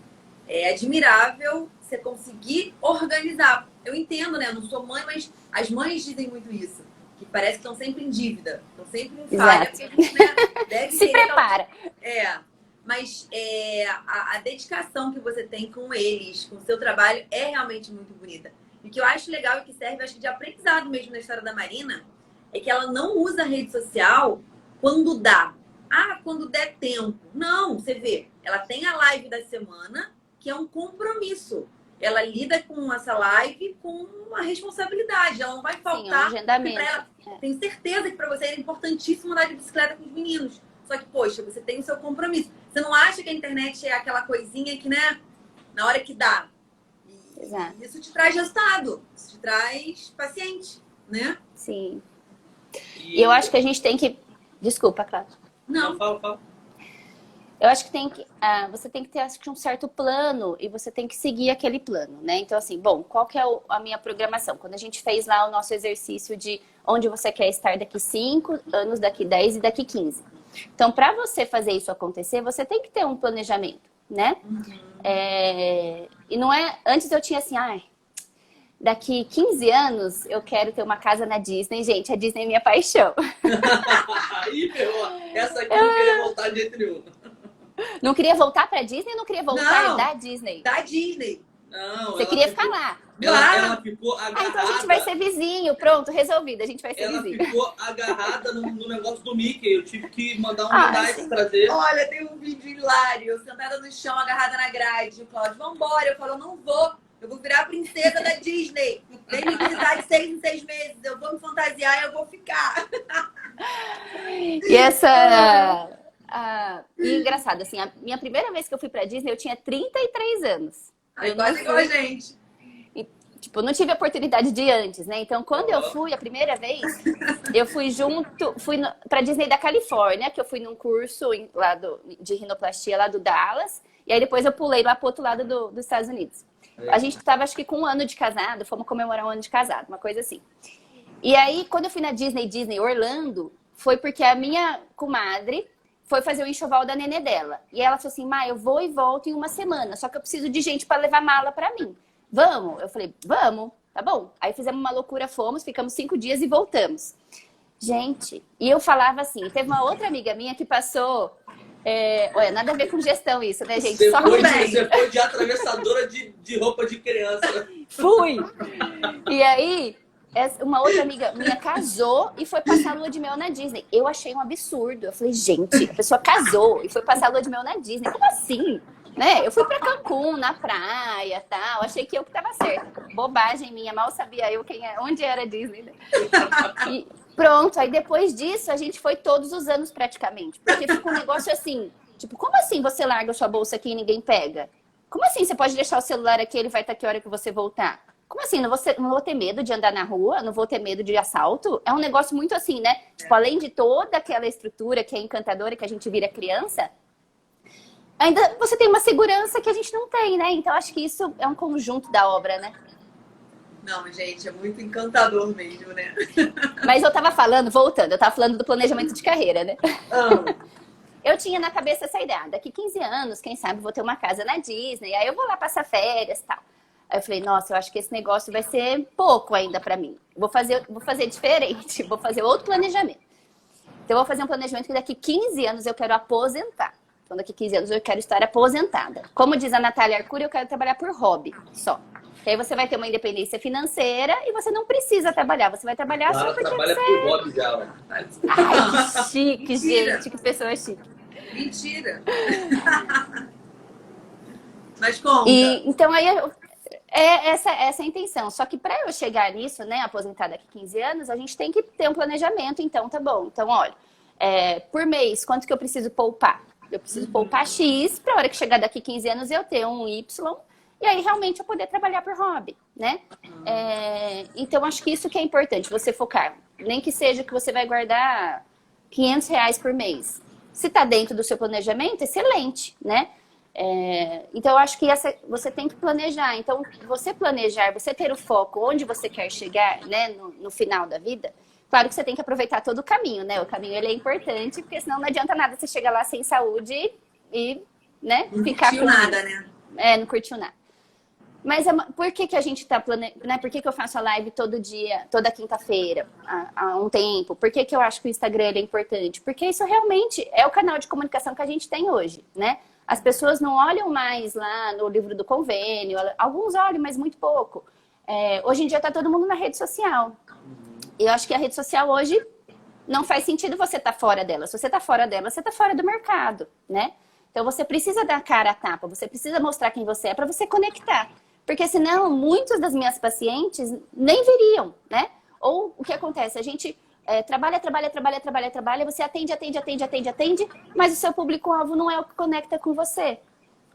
é admirável você conseguir organizar. Eu entendo, né? Eu não sou mãe, mas as mães dizem muito isso. Que parece que estão sempre em dívida, estão sempre em falha. Porque a gente, né, deve se prepara. Mas a dedicação que você tem com eles, com o seu trabalho, é realmente muito bonita. E o que eu acho legal e que serve, acho que de aprendizado mesmo na história da Marina, é que ela não usa a rede social quando dá. Quando der tempo. Não, você vê, ela tem a live da semana, que é um compromisso. Ela lida com essa live com uma responsabilidade. Ela não vai faltar. Sim, um agendamento. Tenho certeza que para você é importantíssimo andar de bicicleta com os meninos. Só que, poxa, você tem o seu compromisso. Você não acha que a internet é aquela coisinha que, né, na hora que dá. Exato. Isso te traz resultado, isso te traz paciente, né? Sim. E eu acho que a gente tem que... Desculpa, Cláudia. Não, fala. Eu acho que você tem que ter, acho que, um certo plano e você tem que seguir aquele plano, né? Então, assim, bom, qual que é a minha programação? Quando a gente fez lá o nosso exercício de onde você quer estar daqui 5 anos, daqui 10 e daqui 15. Então, para você fazer isso acontecer, você tem que ter um planejamento, né? E não é... Antes eu tinha assim, daqui 15 anos eu quero ter uma casa na Disney. Gente, a Disney é minha paixão. Ih, ferrou. Essa aqui não queria voltar de jeito nenhum. Não queria voltar pra Disney ou não queria voltar da Disney? Da Disney. Não, você queria ficar lá. Ela ficou agarrada. Então a gente vai ser vizinho. Pronto, resolvido. A gente vai ser vizinho. Ela ficou agarrada no negócio do Mickey. Eu tive que mandar um Mickey trazer. Olha, tem um vídeo hilário. Sentada no chão, agarrada na grade. O Cláudio, vambora. Eu falo, não vou. Eu vou virar a princesa da Disney. Vem me visitar de 6 em 6 meses. Eu vou me fantasiar e eu vou ficar. E essa... E engraçado, assim, a minha primeira vez que eu fui pra Disney, eu tinha 33 anos. Ai, quase igual a gente. E, tipo, não tive a oportunidade de ir antes, né? Então, quando eu fui a primeira vez, eu fui pra Disney da Califórnia, que eu fui num curso de rinoplastia lá do Dallas. E aí depois eu pulei lá pro outro lado dos Estados Unidos. A gente tava, acho que, com 1 ano de casado, fomos comemorar 1 ano de casado, uma coisa assim. E aí, quando eu fui na Disney Orlando, foi porque a minha comadre foi fazer o enxoval da nenê dela. E ela falou assim, eu vou e volto em 1 semana, só que eu preciso de gente para levar mala para mim. Vamos? Eu falei, vamos, tá bom. Aí fizemos uma loucura, ficamos 5 dias e voltamos. Gente, e eu falava assim, teve uma outra amiga minha que passou... olha, nada a ver com gestão isso, né, gente? Você foi de atravessadora de roupa de criança. Fui! E aí... Uma outra amiga minha casou e foi passar a lua de mel na Disney. Eu achei um absurdo. Eu falei, gente, a pessoa casou e foi passar a lua de mel na Disney. Como assim? Né? Eu fui pra Cancún, na praia, tal. Achei que eu que tava certa. Bobagem minha, mal sabia eu onde era a Disney. Né? E pronto, aí depois disso a gente foi todos os anos praticamente. Porque ficou um negócio assim, tipo, como assim você larga sua bolsa aqui e ninguém pega? Como assim você pode deixar o celular aqui e ele vai estar que hora que você voltar? Como assim? Não vou ter medo de andar na rua? Não vou ter medo de assalto? É um negócio muito assim, né? Tipo, além de toda aquela estrutura que é encantadora, que a gente vira criança, ainda você tem uma segurança que a gente não tem, né? Então, acho que isso é um conjunto da obra, né? Não, gente, é muito encantador mesmo, né? Mas eu tava falando do planejamento de carreira, né? Eu tinha na cabeça essa ideia. Daqui 15 anos, quem sabe, vou ter uma casa na Disney. Aí eu vou lá passar férias e tal. Aí eu falei, nossa, eu acho que esse negócio vai ser pouco ainda pra mim. Vou fazer diferente, vou fazer outro planejamento. Então, eu vou fazer um planejamento que daqui 15 anos eu quero aposentar. Então, daqui 15 anos eu quero estar aposentada. Como diz a Natália Arcuri, eu quero trabalhar por hobby só. Que aí você vai ter uma independência financeira e você não precisa trabalhar. Você vai trabalhar só porque trabalha você... por hobby já. Ai, chique, gente. Que pessoa chique. Mentira. Mas como? Então, aí... essa é a intenção. Só que para eu chegar nisso, né, aposentar daqui 15 anos, a gente tem que ter um planejamento. Então, tá bom. Então, olha, por mês, quanto que eu preciso poupar? Eu preciso poupar X para a hora que chegar daqui 15 anos eu ter um Y. E aí, realmente, eu poder trabalhar por hobby, né? Então, acho que isso que é importante, você focar. Nem que seja que você vai guardar R$500 por mês. Se tá dentro do seu planejamento, excelente, né? Então, eu acho que você tem que planejar. Então, você planejar, você ter o foco onde você quer chegar, né, no final da vida, claro que você tem que aproveitar todo o caminho, né? O caminho, ele é importante, porque senão não adianta nada você chegar lá sem saúde e, né, não ficar curtiu nada, né? Não curtiu nada. Mas por que a gente tá planejando, né? Por que eu faço a live todo dia, toda quinta-feira, há um tempo? Por que eu acho que o Instagram ele é importante? Porque isso realmente é o canal de comunicação que a gente tem hoje, né? As pessoas não olham mais lá no livro do convênio, alguns olham, mas muito pouco. Hoje em dia está todo mundo na rede social. E eu acho que a rede social hoje não faz sentido você estar fora dela. Se você está fora dela, você está fora do mercado, né? Então você precisa dar cara a tapa, você precisa mostrar quem você é para você conectar. Porque senão, muitas das minhas pacientes nem viriam, né? Ou o que acontece? A gente... trabalha, você atende, mas o seu público-alvo não é o que conecta com você.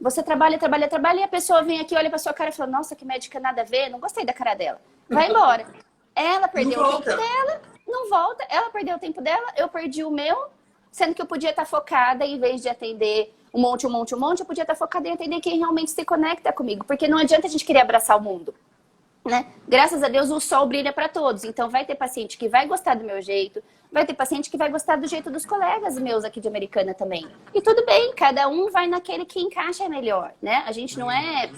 Você trabalha, e a pessoa vem aqui, olha pra sua cara e fala, nossa, que médica nada a ver, não gostei da cara dela. Vai embora. Ela perdeu o tempo dela, não volta, ela perdeu o tempo dela, eu perdi o meu, sendo que eu podia estar focada, em vez de atender um monte, eu podia estar focada em atender quem realmente se conecta comigo, porque não adianta a gente querer abraçar o mundo, né? Graças a Deus o sol brilha para todos, então vai ter paciente que vai gostar do meu jeito, vai ter paciente que vai gostar do jeito dos colegas meus aqui de Americana também. E tudo bem, cada um vai naquele que encaixa melhor, né? A gente não é,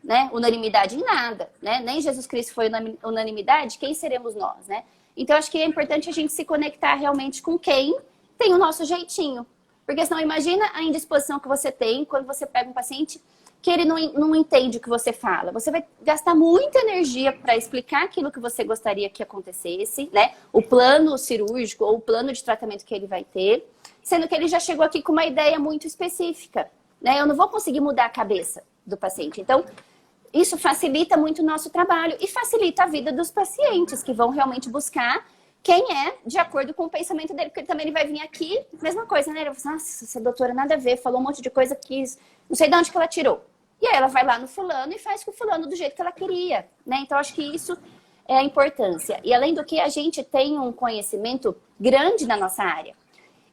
né, unanimidade em nada, né? Nem Jesus Cristo foi unanimidade, quem seremos nós, né? Então acho que é importante a gente se conectar realmente com quem tem o nosso jeitinho. Porque senão imagina a indisposição que você tem quando você pega um paciente que ele não entende o que você fala. Você vai gastar muita energia para explicar aquilo que você gostaria que acontecesse, né? O plano cirúrgico ou o plano de tratamento que ele vai ter, sendo que ele já chegou aqui com uma ideia muito específica, né? Eu não vou conseguir mudar a cabeça do paciente. Então, isso facilita muito o nosso trabalho e facilita a vida dos pacientes que vão realmente buscar quem é de acordo com o pensamento dele, porque também ele vai vir aqui, mesma coisa, né? Ele vai falar, nossa, essa doutora nada a ver, falou um monte de coisa que não sei de onde que ela tirou. E aí ela vai lá no fulano e faz com o fulano do jeito que ela queria, né? Então, acho que isso é a importância. E além do que, a gente tem um conhecimento grande na nossa área.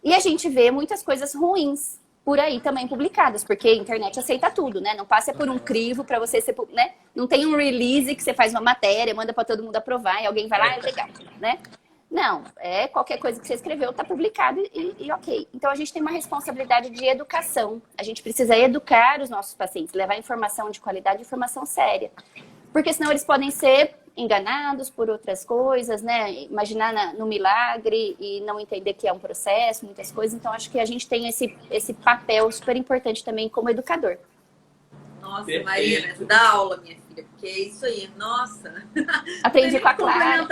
E a gente vê muitas coisas ruins por aí também publicadas, porque a internet aceita tudo, né? Não passa por um crivo para você ser, né? Não tem um release que você faz uma matéria, manda para todo mundo aprovar e alguém vai lá, é legal, né? Não, qualquer coisa que você escreveu está publicado e ok. Então, a gente tem uma responsabilidade de educação. A gente precisa educar os nossos pacientes, levar informação de qualidade, informação séria. Porque senão eles podem ser enganados por outras coisas, né? Imaginar no milagre e não entender que é um processo, muitas coisas. Então, acho que a gente tem esse papel super importante também como educador. Nossa, Marina, tu dá aula, minha filha, porque é isso aí, nossa. Aprendi com a Clara.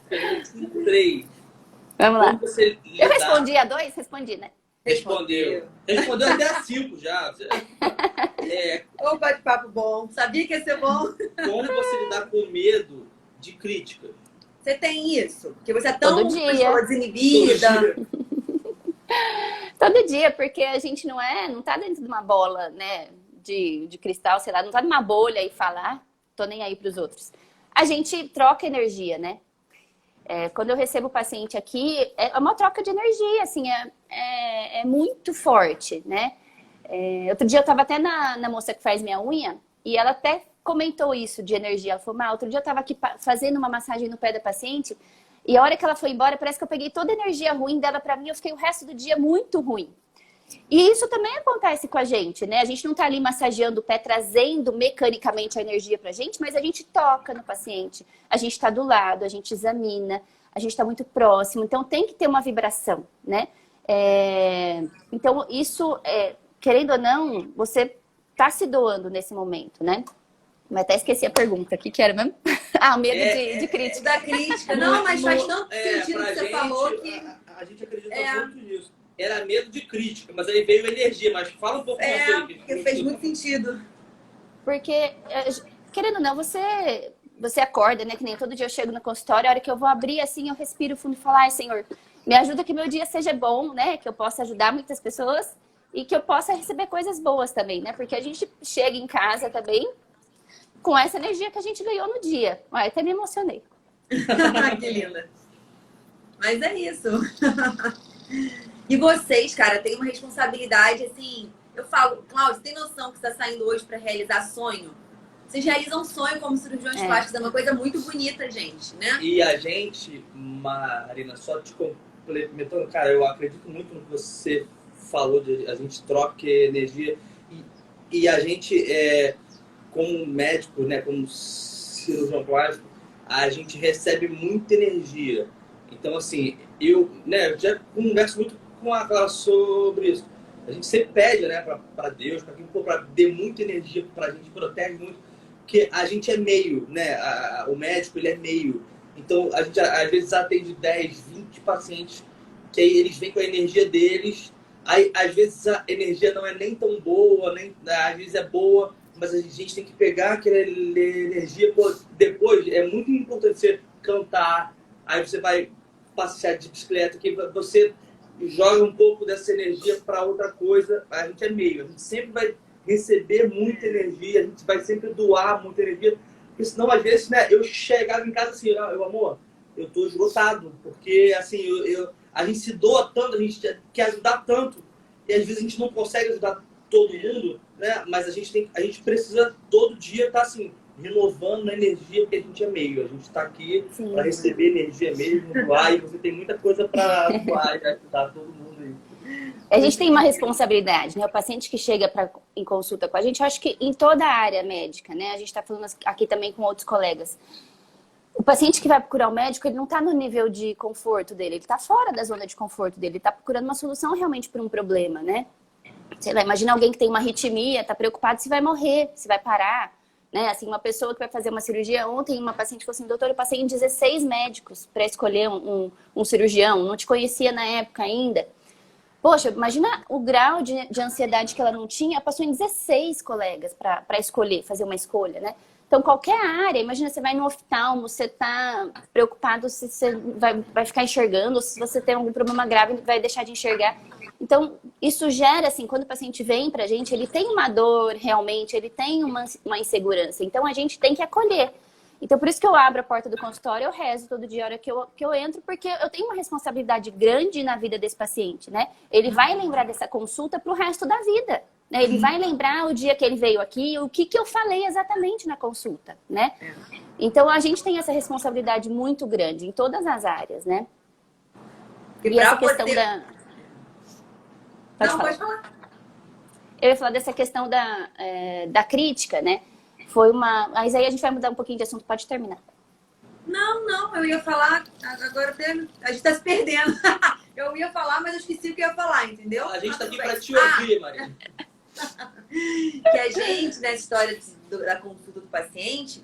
Pergunta 3. Vamos lá. Eu lidar... respondi a 2? Respondi, né? Respondeu até a 5 já. Ô, bate-papo bom. Sabia que ia ser bom. Como você lidar com medo de crítica? Você tem isso? Porque você é tão pessoa desinibida. Todo dia, porque a gente não tá dentro de uma bola, né, de cristal, sei lá, não tá numa bolha e fala, tô nem aí pros outros. A gente troca energia, né? Quando eu recebo o paciente aqui, é uma troca de energia, assim, é muito forte, né? Outro dia eu tava até na moça que faz minha unha, e ela até comentou isso de energia. Ela falou, outro dia eu tava aqui fazendo uma massagem no pé da paciente, e a hora que ela foi embora, parece que eu peguei toda a energia ruim dela pra mim, eu fiquei o resto do dia muito ruim. E isso também acontece com a gente, né? A gente não tá ali massageando o pé, trazendo mecanicamente a energia pra gente, mas a gente toca no paciente, a gente tá do lado, a gente examina, a gente tá muito próximo, então tem que ter uma vibração, né? Então, isso, querendo ou não, você tá se doando nesse momento, né? Mas até esqueci a pergunta, o que era mesmo? O medo de crítica. Da crítica. Não, mas faz tanto sentido que você falou que... A gente acredita muito nisso. Era medo de crítica, mas aí veio energia. Mas fala um pouco mais sobre isso. Porque fez muito sentido. Porque, querendo ou não, você acorda, né? Que nem todo dia eu chego no consultório, a hora que eu vou abrir, assim, eu respiro fundo e falo, ai, Senhor, me ajuda que meu dia seja bom, né? Que eu possa ajudar muitas pessoas e que eu possa receber coisas boas também, né? Porque a gente chega em casa também com essa energia que a gente ganhou no dia. Até me emocionei. Que linda. Mas é isso. E vocês, cara, têm uma responsabilidade, assim... Eu falo, Cláudio, você tem noção que você está saindo hoje para realizar sonho? Vocês realizam sonho como cirurgiões plásticos. É uma coisa muito bonita, gente, né? E a gente, Marina, só te complementando, cara, eu acredito muito no que você falou, de a gente troca energia. E a gente, como médico, né, como cirurgião plástico, a gente recebe muita energia. Então, assim, eu já converso muito com a Clara sobre isso. A gente sempre pede, né, para Deus, para quem dê muita energia para a gente, protege muito, porque a gente é meio, né? O médico, ele é meio. Então, a gente às vezes atende 10, 20 pacientes, que aí eles vêm com a energia deles. Aí, às vezes, a energia não é nem tão boa, às vezes é boa, mas a gente tem que pegar aquela energia. Depois, é muito importante você cantar, aí você vai passear de bicicleta, que você joga um pouco dessa energia para outra coisa. A gente é meio, a gente sempre vai receber muita energia, a gente vai sempre doar muita energia, porque senão às vezes, né, eu chegava em casa assim, amor, eu tô esgotado, porque assim, a gente se doa tanto, a gente quer ajudar tanto, e às vezes a gente não consegue ajudar todo mundo, né? Mas a gente precisa todo dia estar assim, renovando a energia, porque a gente é meio, a gente está aqui para receber energia mesmo, doar, e você tem muita coisa para doar e ajudar todo mundo aí. A gente tem uma responsabilidade, né? O paciente que chega em consulta com a gente, eu acho que em toda a área médica, né? A gente está falando aqui também com outros colegas. O paciente que vai procurar o médico, ele não está no nível de conforto dele, ele está fora da zona de conforto dele, ele está procurando uma solução realmente para um problema, né? Sei lá, imagina alguém que tem uma arritmia, está preocupado se vai morrer, se vai parar, né? Assim, uma pessoa que vai fazer uma cirurgia, ontem uma paciente falou assim, doutor, eu passei em 16 médicos para escolher um cirurgião, não te conhecia na época ainda. Poxa, imagina o grau de ansiedade que ela não tinha, passou em 16 colegas para escolher, fazer uma escolha, né? Então, qualquer área, imagina, você vai no oftalmo, você está preocupado se você vai ficar enxergando, ou se você tem algum problema grave, vai deixar de enxergar. Então, isso gera, assim, quando o paciente vem pra gente, ele tem uma dor realmente, ele tem uma insegurança. Então, a gente tem que acolher. Então, por isso que eu abro a porta do consultório, eu rezo todo dia a hora que eu entro, porque eu tenho uma responsabilidade grande na vida desse paciente, né? Ele vai lembrar dessa consulta pro resto da vida. Né? Ele vai lembrar o dia que ele veio aqui, o que eu falei exatamente na consulta, né? Então, a gente tem essa responsabilidade muito grande em todas as áreas, né? E essa questão da... Pode falar. Eu ia falar dessa questão da crítica, né? Foi uma... Mas aí a gente vai mudar um pouquinho de assunto, pode terminar. Não, eu ia falar, agora a gente tá se perdendo. Eu ia falar, mas eu esqueci o que eu ia falar, entendeu? A gente tá aqui pra te ouvir, Maria. Que a gente, nessa história da consulta do paciente,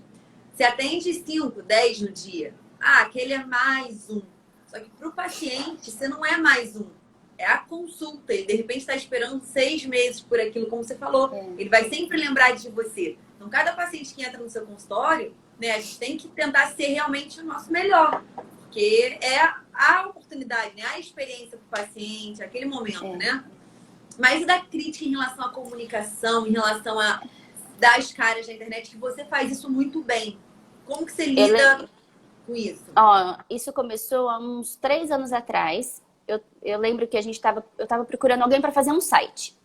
se atende 5, 10 no dia. Aquele é mais um. Só que para o paciente, você não é mais um. É a consulta. Ele, de repente, está esperando 6 meses por aquilo, como você falou. Ele vai sempre lembrar de você. Então, cada paciente que entra no seu consultório, né, a gente tem que tentar ser realmente o nosso melhor. Porque é a oportunidade, né? A experiência para o paciente, aquele momento, né? Mas e da crítica em relação à comunicação, em relação a das caras da internet, que você faz isso muito bem. Como que você lida com isso? Isso começou há uns 3 anos atrás. Eu lembro que eu estava procurando alguém para fazer um site.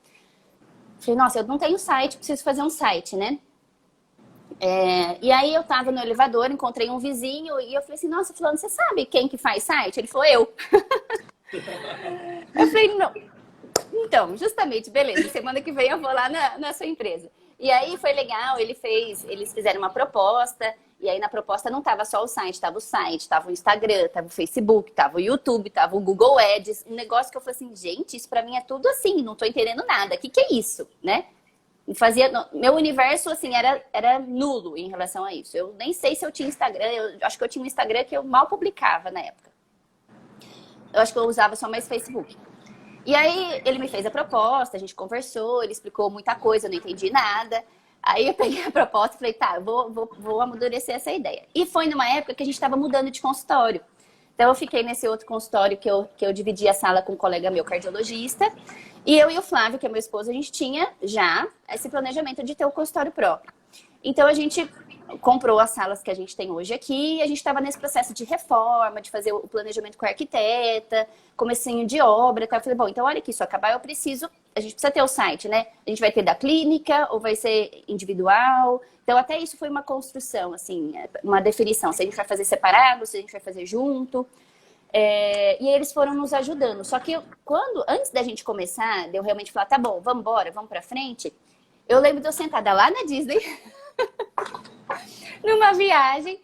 Falei, nossa, eu não tenho site, preciso fazer um site, né? E aí eu tava no elevador, encontrei um vizinho e eu falei assim, nossa, fulano, você sabe quem que faz site? Ele falou, eu. Eu falei, não. Então, justamente, beleza, semana que vem eu vou lá na sua empresa. E aí foi legal, eles fizeram uma proposta, e aí na proposta não tava só o site, tava o Instagram, tava o Facebook, tava o YouTube, tava o Google Ads, um negócio que eu falei assim, gente, isso pra mim é tudo assim, não tô entendendo nada, o que é isso, né? Meu universo, assim, era nulo em relação a isso. Eu nem sei se eu tinha Instagram, eu acho que eu tinha um Instagram que eu mal publicava na época. Eu acho que eu usava só mais Facebook. E aí ele me fez a proposta, a gente conversou, ele explicou muita coisa, eu não entendi nada. Aí eu peguei a proposta e falei, tá, eu vou amadurecer essa ideia. E foi numa época que a gente estava mudando de consultório. Então eu fiquei nesse outro consultório que eu dividi a sala com um colega meu, cardiologista. E eu e o Flávio, que é meu esposo, a gente tinha já esse planejamento de ter o consultório próprio. Então a gente comprou as salas que a gente tem hoje aqui, e a gente estava nesse processo de reforma, de fazer o planejamento com a arquiteta, comecinho de obra, então eu falei, bom, então olha aqui, se eu acabar a gente precisa ter o site, né? A gente vai ter da clínica ou vai ser individual, então até isso foi uma construção, assim, uma definição, se a gente vai fazer separado, se a gente vai fazer junto, e eles foram nos ajudando, só que antes da gente começar, de eu realmente falar, tá bom, vamos embora, vamos pra frente, eu lembro de eu sentada lá na Disney, numa viagem,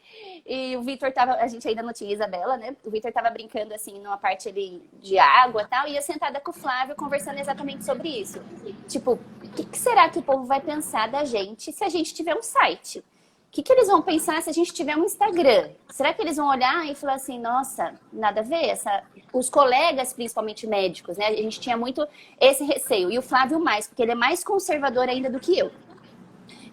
e o Vitor tava, a gente ainda não tinha Isabela, né? O Vitor tava brincando assim numa parte ali de água e tal, e eu sentada com o Flávio conversando exatamente sobre isso. Tipo, o que será que o povo vai pensar da gente se a gente tiver um site? O que eles vão pensar se a gente tiver um Instagram? Será que eles vão olhar e falar assim, nossa, nada a ver? Os colegas, principalmente médicos, né? A gente tinha muito esse receio. E o Flávio mais, porque ele é mais conservador ainda do que eu.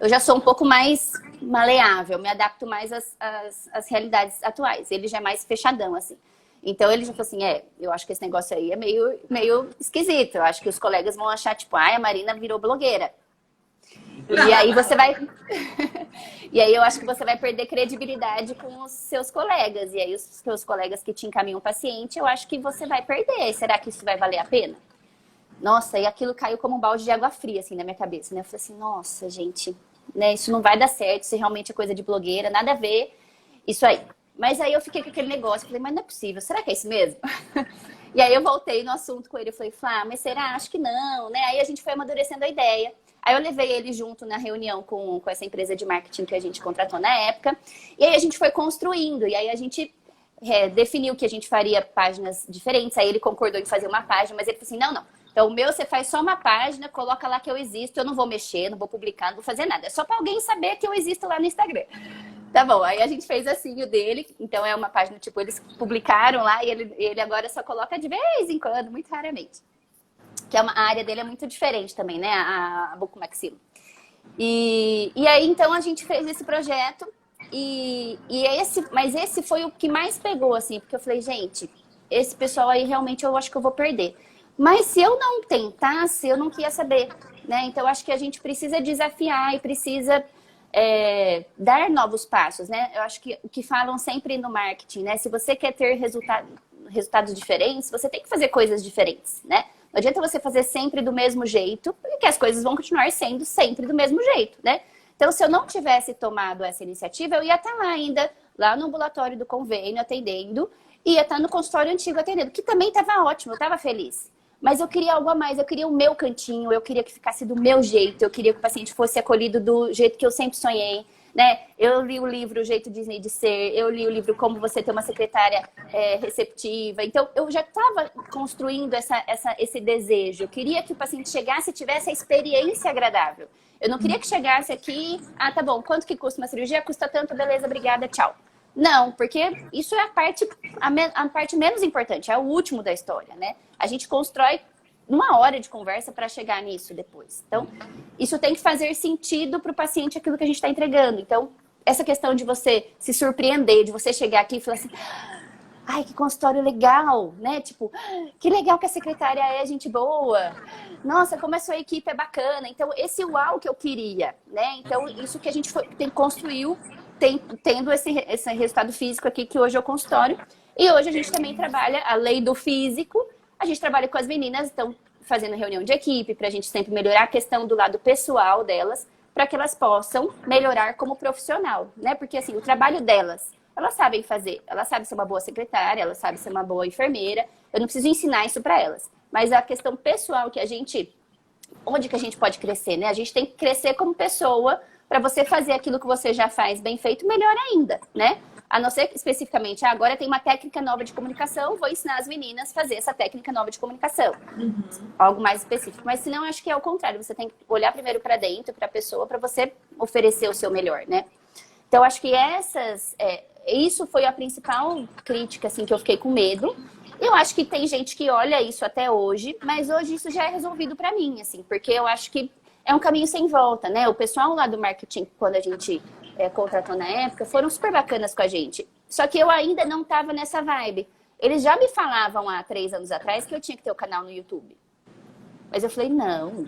Eu já sou um pouco mais maleável, me adapto mais às realidades atuais. Ele já é mais fechadão, assim. Então, ele já falou assim, eu acho que esse negócio aí é meio esquisito. Eu acho que os colegas vão achar, tipo, a Marina virou blogueira. E aí você vai... E aí eu acho que você vai perder credibilidade com os seus colegas. E aí os seus colegas que te encaminham o paciente, eu acho que você vai perder. Será que isso vai valer a pena? Nossa, e aquilo caiu como um balde de água fria, assim, na minha cabeça, né? Eu falei assim, nossa, gente, né? Isso não vai dar certo, isso realmente é coisa de blogueira, nada a ver, isso aí. Mas aí eu fiquei com aquele negócio, falei, mas não é possível, será que é isso mesmo? E aí eu voltei no assunto com ele, eu falei, Flá, mas será? Acho que não, né? Aí a gente foi amadurecendo a ideia. Aí eu levei ele junto na reunião com essa empresa de marketing que a gente contratou na época. E aí a gente foi construindo, e aí a gente definiu que a gente faria páginas diferentes. Aí ele concordou em fazer uma página, mas ele falou assim, não. Então, o meu, você faz só uma página, coloca lá que eu existo, eu não vou mexer, não vou publicar, não vou fazer nada. É só para alguém saber que eu existo lá no Instagram. Tá bom, aí a gente fez assim o dele. Então, é uma página, tipo, eles publicaram lá e ele agora só coloca de vez em quando, muito raramente. Que a área dele é muito diferente também, né? A bucomaxilo. E aí, então, a gente fez esse projeto. Mas esse foi o que mais pegou, assim. Porque eu falei, gente, esse pessoal aí realmente eu acho que eu vou perder. Mas se eu não tentasse, eu não queria saber, né? Então, acho que a gente precisa desafiar e precisa dar novos passos, né? Eu acho que o que falam sempre no marketing, né? Se você quer ter resultados diferentes, você tem que fazer coisas diferentes, né? Não adianta você fazer sempre do mesmo jeito, porque as coisas vão continuar sendo sempre do mesmo jeito, né? Então, se eu não tivesse tomado essa iniciativa, eu ia estar lá ainda, lá no ambulatório do convênio, atendendo, e ia estar no consultório antigo atendendo, que também estava ótimo, eu estava feliz. Mas eu queria algo a mais, eu queria o meu cantinho, eu queria que ficasse do meu jeito, eu queria que o paciente fosse acolhido do jeito que eu sempre sonhei, né? Eu li o livro O Jeito Disney de Ser, eu li o livro Como Você Ter uma Secretária Receptiva. Então, eu já estava construindo esse desejo. Eu queria que o paciente chegasse e tivesse a experiência agradável. Eu não queria que chegasse aqui, tá bom, quanto que custa uma cirurgia? Custa tanto, beleza, obrigada, tchau. Não, porque isso é a parte menos importante, é o último da história, né? A gente constrói 1 hora de conversa para chegar nisso depois. Então, isso tem que fazer sentido para o paciente aquilo que a gente está entregando. Então, essa questão de você se surpreender, de você chegar aqui e falar assim, ai, que consultório legal, né? Tipo, que legal que a secretária é gente boa. Nossa, como a sua equipe é bacana. Então, esse uau que eu queria, né? Então, isso que a gente construiu, tendo esse resultado físico aqui, que hoje é o consultório. E hoje a gente também trabalha, além do físico, a gente trabalha com as meninas, então, fazendo reunião de equipe, para a gente sempre melhorar a questão do lado pessoal delas, para que elas possam melhorar como profissional, né? Porque, assim, o trabalho delas, elas sabem fazer. Elas sabem ser uma boa secretária, elas sabem ser uma boa enfermeira. Eu não preciso ensinar isso para elas. Mas a questão pessoal onde que a gente pode crescer, né? A gente tem que crescer como pessoa para você fazer aquilo que você já faz bem feito, melhor ainda, né? A não ser que, especificamente, agora tem uma técnica nova de comunicação, vou ensinar as meninas a fazer essa técnica nova de comunicação. Algo mais específico. Mas senão, acho que é o contrário. Você tem que olhar primeiro para dentro, para a pessoa, para você oferecer o seu melhor, né? Então, acho que isso foi a principal crítica, assim, que eu fiquei com medo. Eu acho que tem gente que olha isso até hoje, mas hoje isso já é resolvido para mim, assim, porque eu acho que é um caminho sem volta, né? O pessoal lá do marketing, quando a gente contratou na época, foram super bacanas com a gente. Só que eu ainda não estava nessa vibe. Eles já me falavam há 3 anos atrás que eu tinha que ter o canal no YouTube. Mas eu falei, não,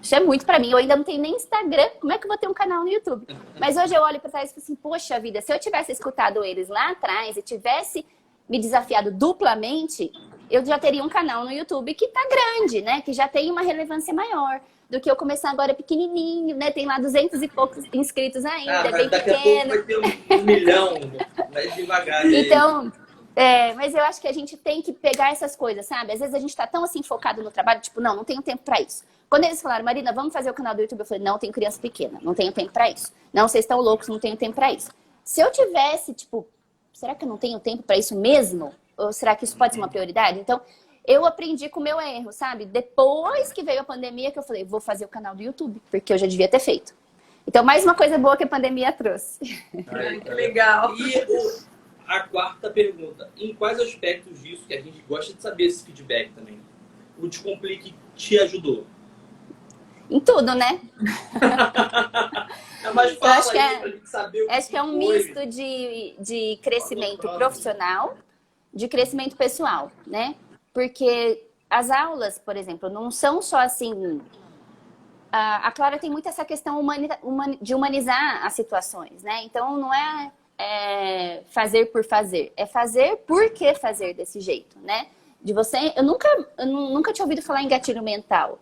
isso é muito pra mim. Eu ainda não tenho nem Instagram. Como é que eu vou ter um canal no YouTube? Mas hoje eu olho pra trás e falo assim, poxa vida, se eu tivesse escutado eles lá atrás e tivesse me desafiado duplamente, eu já teria um canal no YouTube que tá grande, né? Que já tem uma relevância maior do que eu começar agora pequenininho, né? Tem lá 200 e poucos inscritos ainda, é bem daqui pequeno. Daqui a pouco vai ter 1 milhão, vai devagar. Então, mas eu acho que a gente tem que pegar essas coisas, sabe? Às vezes a gente tá tão assim focado no trabalho, tipo, não tenho tempo pra isso. Quando eles falaram, Marina, vamos fazer o canal do YouTube, eu falei, não, tenho criança pequena, não tenho tempo pra isso. Não, vocês estão loucos, não tenho tempo pra isso. Se eu tivesse, tipo, será que eu não tenho tempo pra isso mesmo? Ou será que isso pode ser uma prioridade? Então, eu aprendi com o meu erro, sabe? Depois que veio a pandemia, que eu falei, vou fazer o canal do YouTube, porque eu já devia ter feito. Então, mais uma coisa boa que a pandemia trouxe. Ai, que legal. E a quarta pergunta, em quais aspectos disso, que a gente gosta de saber esse feedback também, o Descomplique te ajudou? Em tudo, né? Mas fala acho que aí pra gente saber o acho que é um misto de crescimento profissional, de crescimento pessoal, né? Porque as aulas, por exemplo, não são só assim... a Clara tem muito essa questão de humanizar as situações, né? Então, não é fazer por fazer, é fazer por que fazer desse jeito, né? Eu nunca tinha ouvido falar em gatilho mental.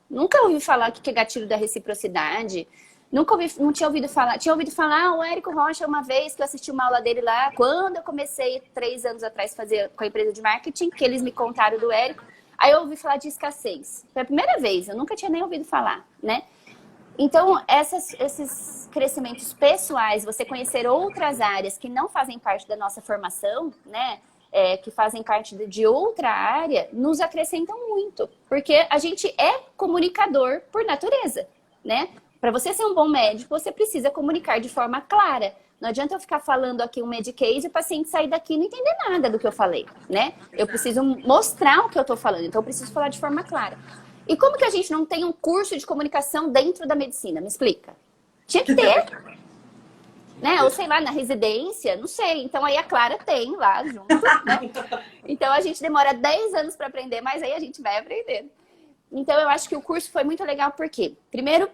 Nunca ouvi falar o que é gatilho da reciprocidade. Não tinha ouvido falar. Tinha ouvido falar o Érico Rocha uma vez que eu assisti uma aula dele lá, quando eu comecei 3 anos atrás fazer com a empresa de marketing, que eles me contaram do Érico. Aí eu ouvi falar de escassez. Foi a primeira vez, eu nunca tinha nem ouvido falar, né? Então, esses crescimentos pessoais, você conhecer outras áreas que não fazem parte da nossa formação, né? Que fazem parte de outra área, nos acrescentam muito. Porque a gente é comunicador por natureza, né? Para você ser um bom médico, você precisa comunicar de forma clara. Não adianta eu ficar falando aqui um Medicaid e o paciente sair daqui e não entender nada do que eu falei, né? Eu preciso mostrar o que eu estou falando, então eu preciso falar de forma clara. E como que a gente não tem um curso de comunicação dentro da medicina? Me explica. Tinha que ter. Né? Ou sei lá, na residência, não sei. Então aí a Clara tem lá junto, né? Então a gente demora 10 anos para aprender, mas aí a gente vai aprendendo. Então eu acho que o curso foi muito legal, por quê? Primeiro,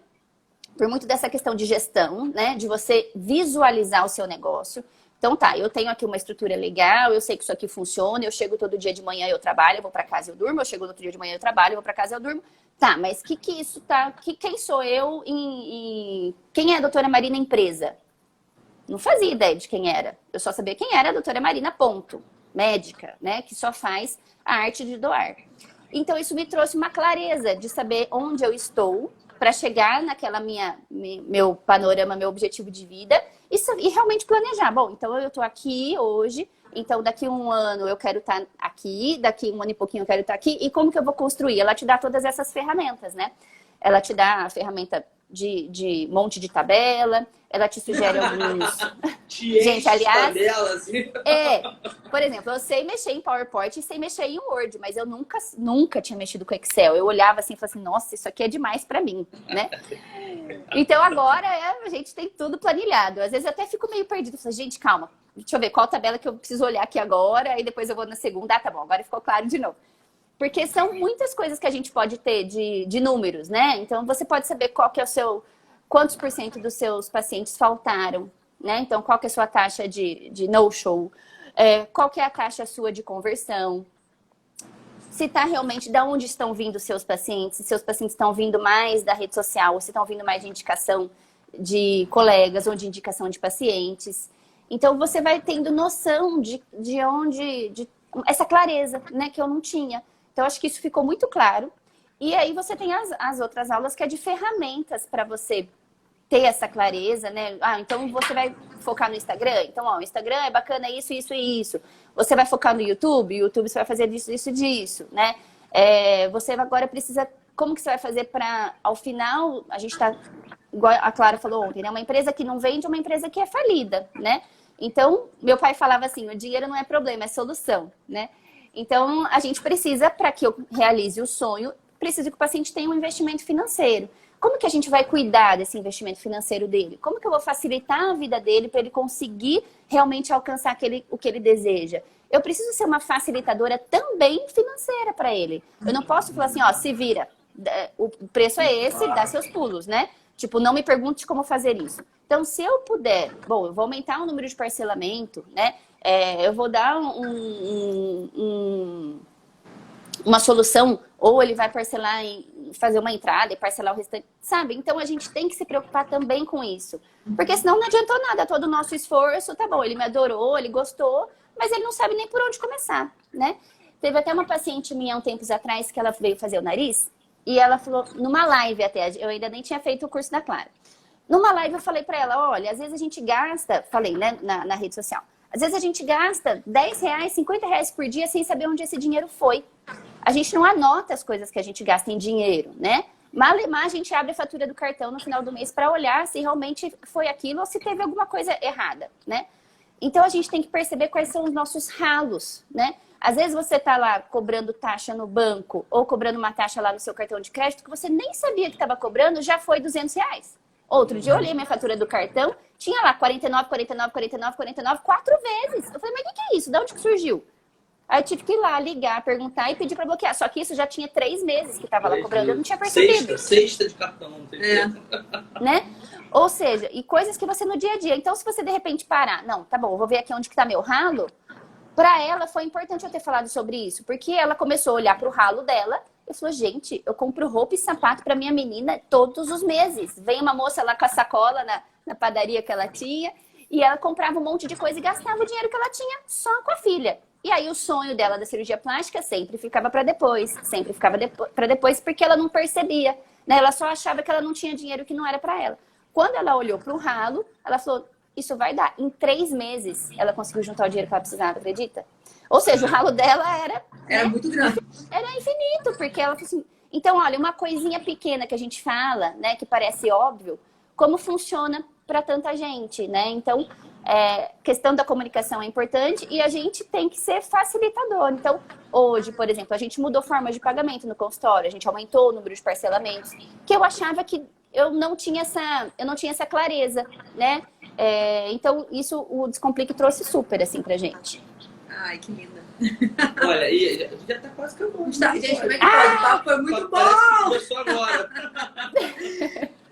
por muito dessa questão de gestão, né? De você visualizar o seu negócio. Então tá, eu tenho aqui uma estrutura legal, eu sei que isso aqui funciona, eu chego todo dia de manhã, eu trabalho, eu vou para casa, eu durmo, eu chego no outro dia de manhã, eu trabalho, eu vou para casa, eu durmo. Tá, mas que isso tá... Quem sou eu quem é a doutora Marina empresa? Não fazia ideia de quem era. Eu só sabia quem era a doutora Marina, ponto. Médica, né? Que só faz a arte de doar. Então isso me trouxe uma clareza de saber onde eu estou, para chegar naquela meu panorama, meu objetivo de vida e realmente planejar. Bom, então eu estou aqui hoje, então daqui 1 ano eu quero estar aqui, daqui 1 ano e pouquinho eu quero estar aqui, e como que eu vou construir? Ela te dá todas essas ferramentas, né? Ela te dá a ferramenta de monte de tabela, ela te sugere alguns... Gente, aliás... por exemplo, eu sei mexer em PowerPoint e sei mexer em Word, mas eu nunca tinha mexido com Excel. Eu olhava assim e falava assim, nossa, isso aqui é demais pra mim, né? Então agora a gente tem tudo planilhado. Às vezes eu até fico meio perdida. Falo, gente, calma, deixa eu ver qual tabela que eu preciso olhar aqui agora, e depois eu vou na segunda. Ah, tá bom, agora ficou claro de novo. Porque são muitas coisas que a gente pode ter de números, né? Então você pode saber qual que é quantos % dos seus pacientes faltaram, né? Então, qual que é a sua taxa de no-show? Qual que é a taxa sua de conversão? Se está realmente, de onde estão vindo os seus pacientes? Se seus pacientes estão vindo mais da rede social, ou se estão vindo mais de indicação de colegas ou de indicação de pacientes. Então, você vai tendo noção de onde... essa clareza, né? Que eu não tinha. Então, acho que isso ficou muito claro. E aí você tem as outras aulas que é de ferramentas para você ter essa clareza, né? Ah, então você vai focar no Instagram? Então, ó, o Instagram é bacana isso, isso e isso. Você vai focar no YouTube? YouTube você vai fazer isso, isso e disso, né? Você agora precisa... Como que você vai fazer para, ao final, a gente tá... Igual a Clara falou ontem, né? Uma empresa que não vende é uma empresa que é falida, né? Então, meu pai falava assim, o dinheiro não é problema, é solução, né? Então, a gente precisa, para que eu realize o sonho, precisa que o paciente tenha um investimento financeiro. Como que a gente vai cuidar desse investimento financeiro dele? Como que eu vou facilitar a vida dele para ele conseguir realmente alcançar o que ele deseja? Eu preciso ser uma facilitadora também financeira para ele. Eu não posso falar assim, ó, se vira, o preço é esse, dá seus pulos, né? Tipo, não me pergunte como fazer isso. Então, se eu puder, bom, eu vou aumentar o número de parcelamento, né? Eu vou dar uma solução, ou ele vai parcelar fazer uma entrada e parcelar o restante, sabe? Então, a gente tem que se preocupar também com isso. Porque senão não adiantou nada, todo o nosso esforço, tá bom, ele me adorou, ele gostou, mas ele não sabe nem por onde começar, né? Teve até uma paciente minha há um tempos atrás que ela veio fazer o nariz, e ela falou, numa live até, eu ainda nem tinha feito o curso da Clara. Numa live eu falei pra ela, olha, às vezes a gente gasta, falei, né, na rede social, às vezes a gente gasta R$10, R$50 por dia sem saber onde esse dinheiro foi. A gente não anota as coisas que a gente gasta em dinheiro, né? Malemar, a gente abre a fatura do cartão no final do mês para olhar se realmente foi aquilo ou se teve alguma coisa errada, né? Então, a gente tem que perceber quais são os nossos ralos, né? Às vezes você tá lá cobrando taxa no banco ou cobrando uma taxa lá no seu cartão de crédito que você nem sabia que estava cobrando, já foi R$200. Outro dia eu olhei minha fatura do cartão, tinha lá 49, 49, 49, 49, 4 vezes. Eu falei, mas o que é isso? De onde que surgiu? Aí eu tive que ir lá, ligar, perguntar e pedir pra bloquear. Só que isso já tinha 3 meses que tava lá cobrando, eu não tinha percebido. Sexta de cartão, não tem jeito. Né? Ou seja, e coisas que você no dia a dia. Então, se você de repente parar, não, tá bom, eu vou ver aqui onde que tá meu ralo. Pra ela foi importante eu ter falado sobre isso, porque ela começou a olhar pro ralo dela e falou, gente, eu compro roupa e sapato pra minha menina todos os meses. Vem uma moça lá com a sacola na padaria que ela tinha e ela comprava um monte de coisa e gastava o dinheiro que ela tinha só com a filha. E aí o sonho dela da cirurgia plástica sempre ficava para depois, para depois, porque ela não percebia, né? Ela só achava que ela não tinha dinheiro que não era para ela. Quando ela olhou para o ralo, ela falou, isso vai dar. Em 3 meses, ela conseguiu juntar o dinheiro que ela precisava, acredita? Ou seja, o ralo dela era muito grande. Era infinito, porque ela falou assim... Então, olha, uma coisinha pequena que a gente fala, né, que parece óbvio, como funciona para tanta gente, né? Então, questão da comunicação é importante e a gente tem que ser facilitador. Então, hoje, por exemplo, a gente mudou forma de pagamento no consultório, a gente aumentou o número de parcelamentos, que eu achava que eu não tinha essa clareza, né? Então, isso o Descomplique trouxe super, assim, pra gente. Ai, que linda. Olha, e já tá quase acabando. Gente, como é que pode? O papo foi muito bom! Começou agora.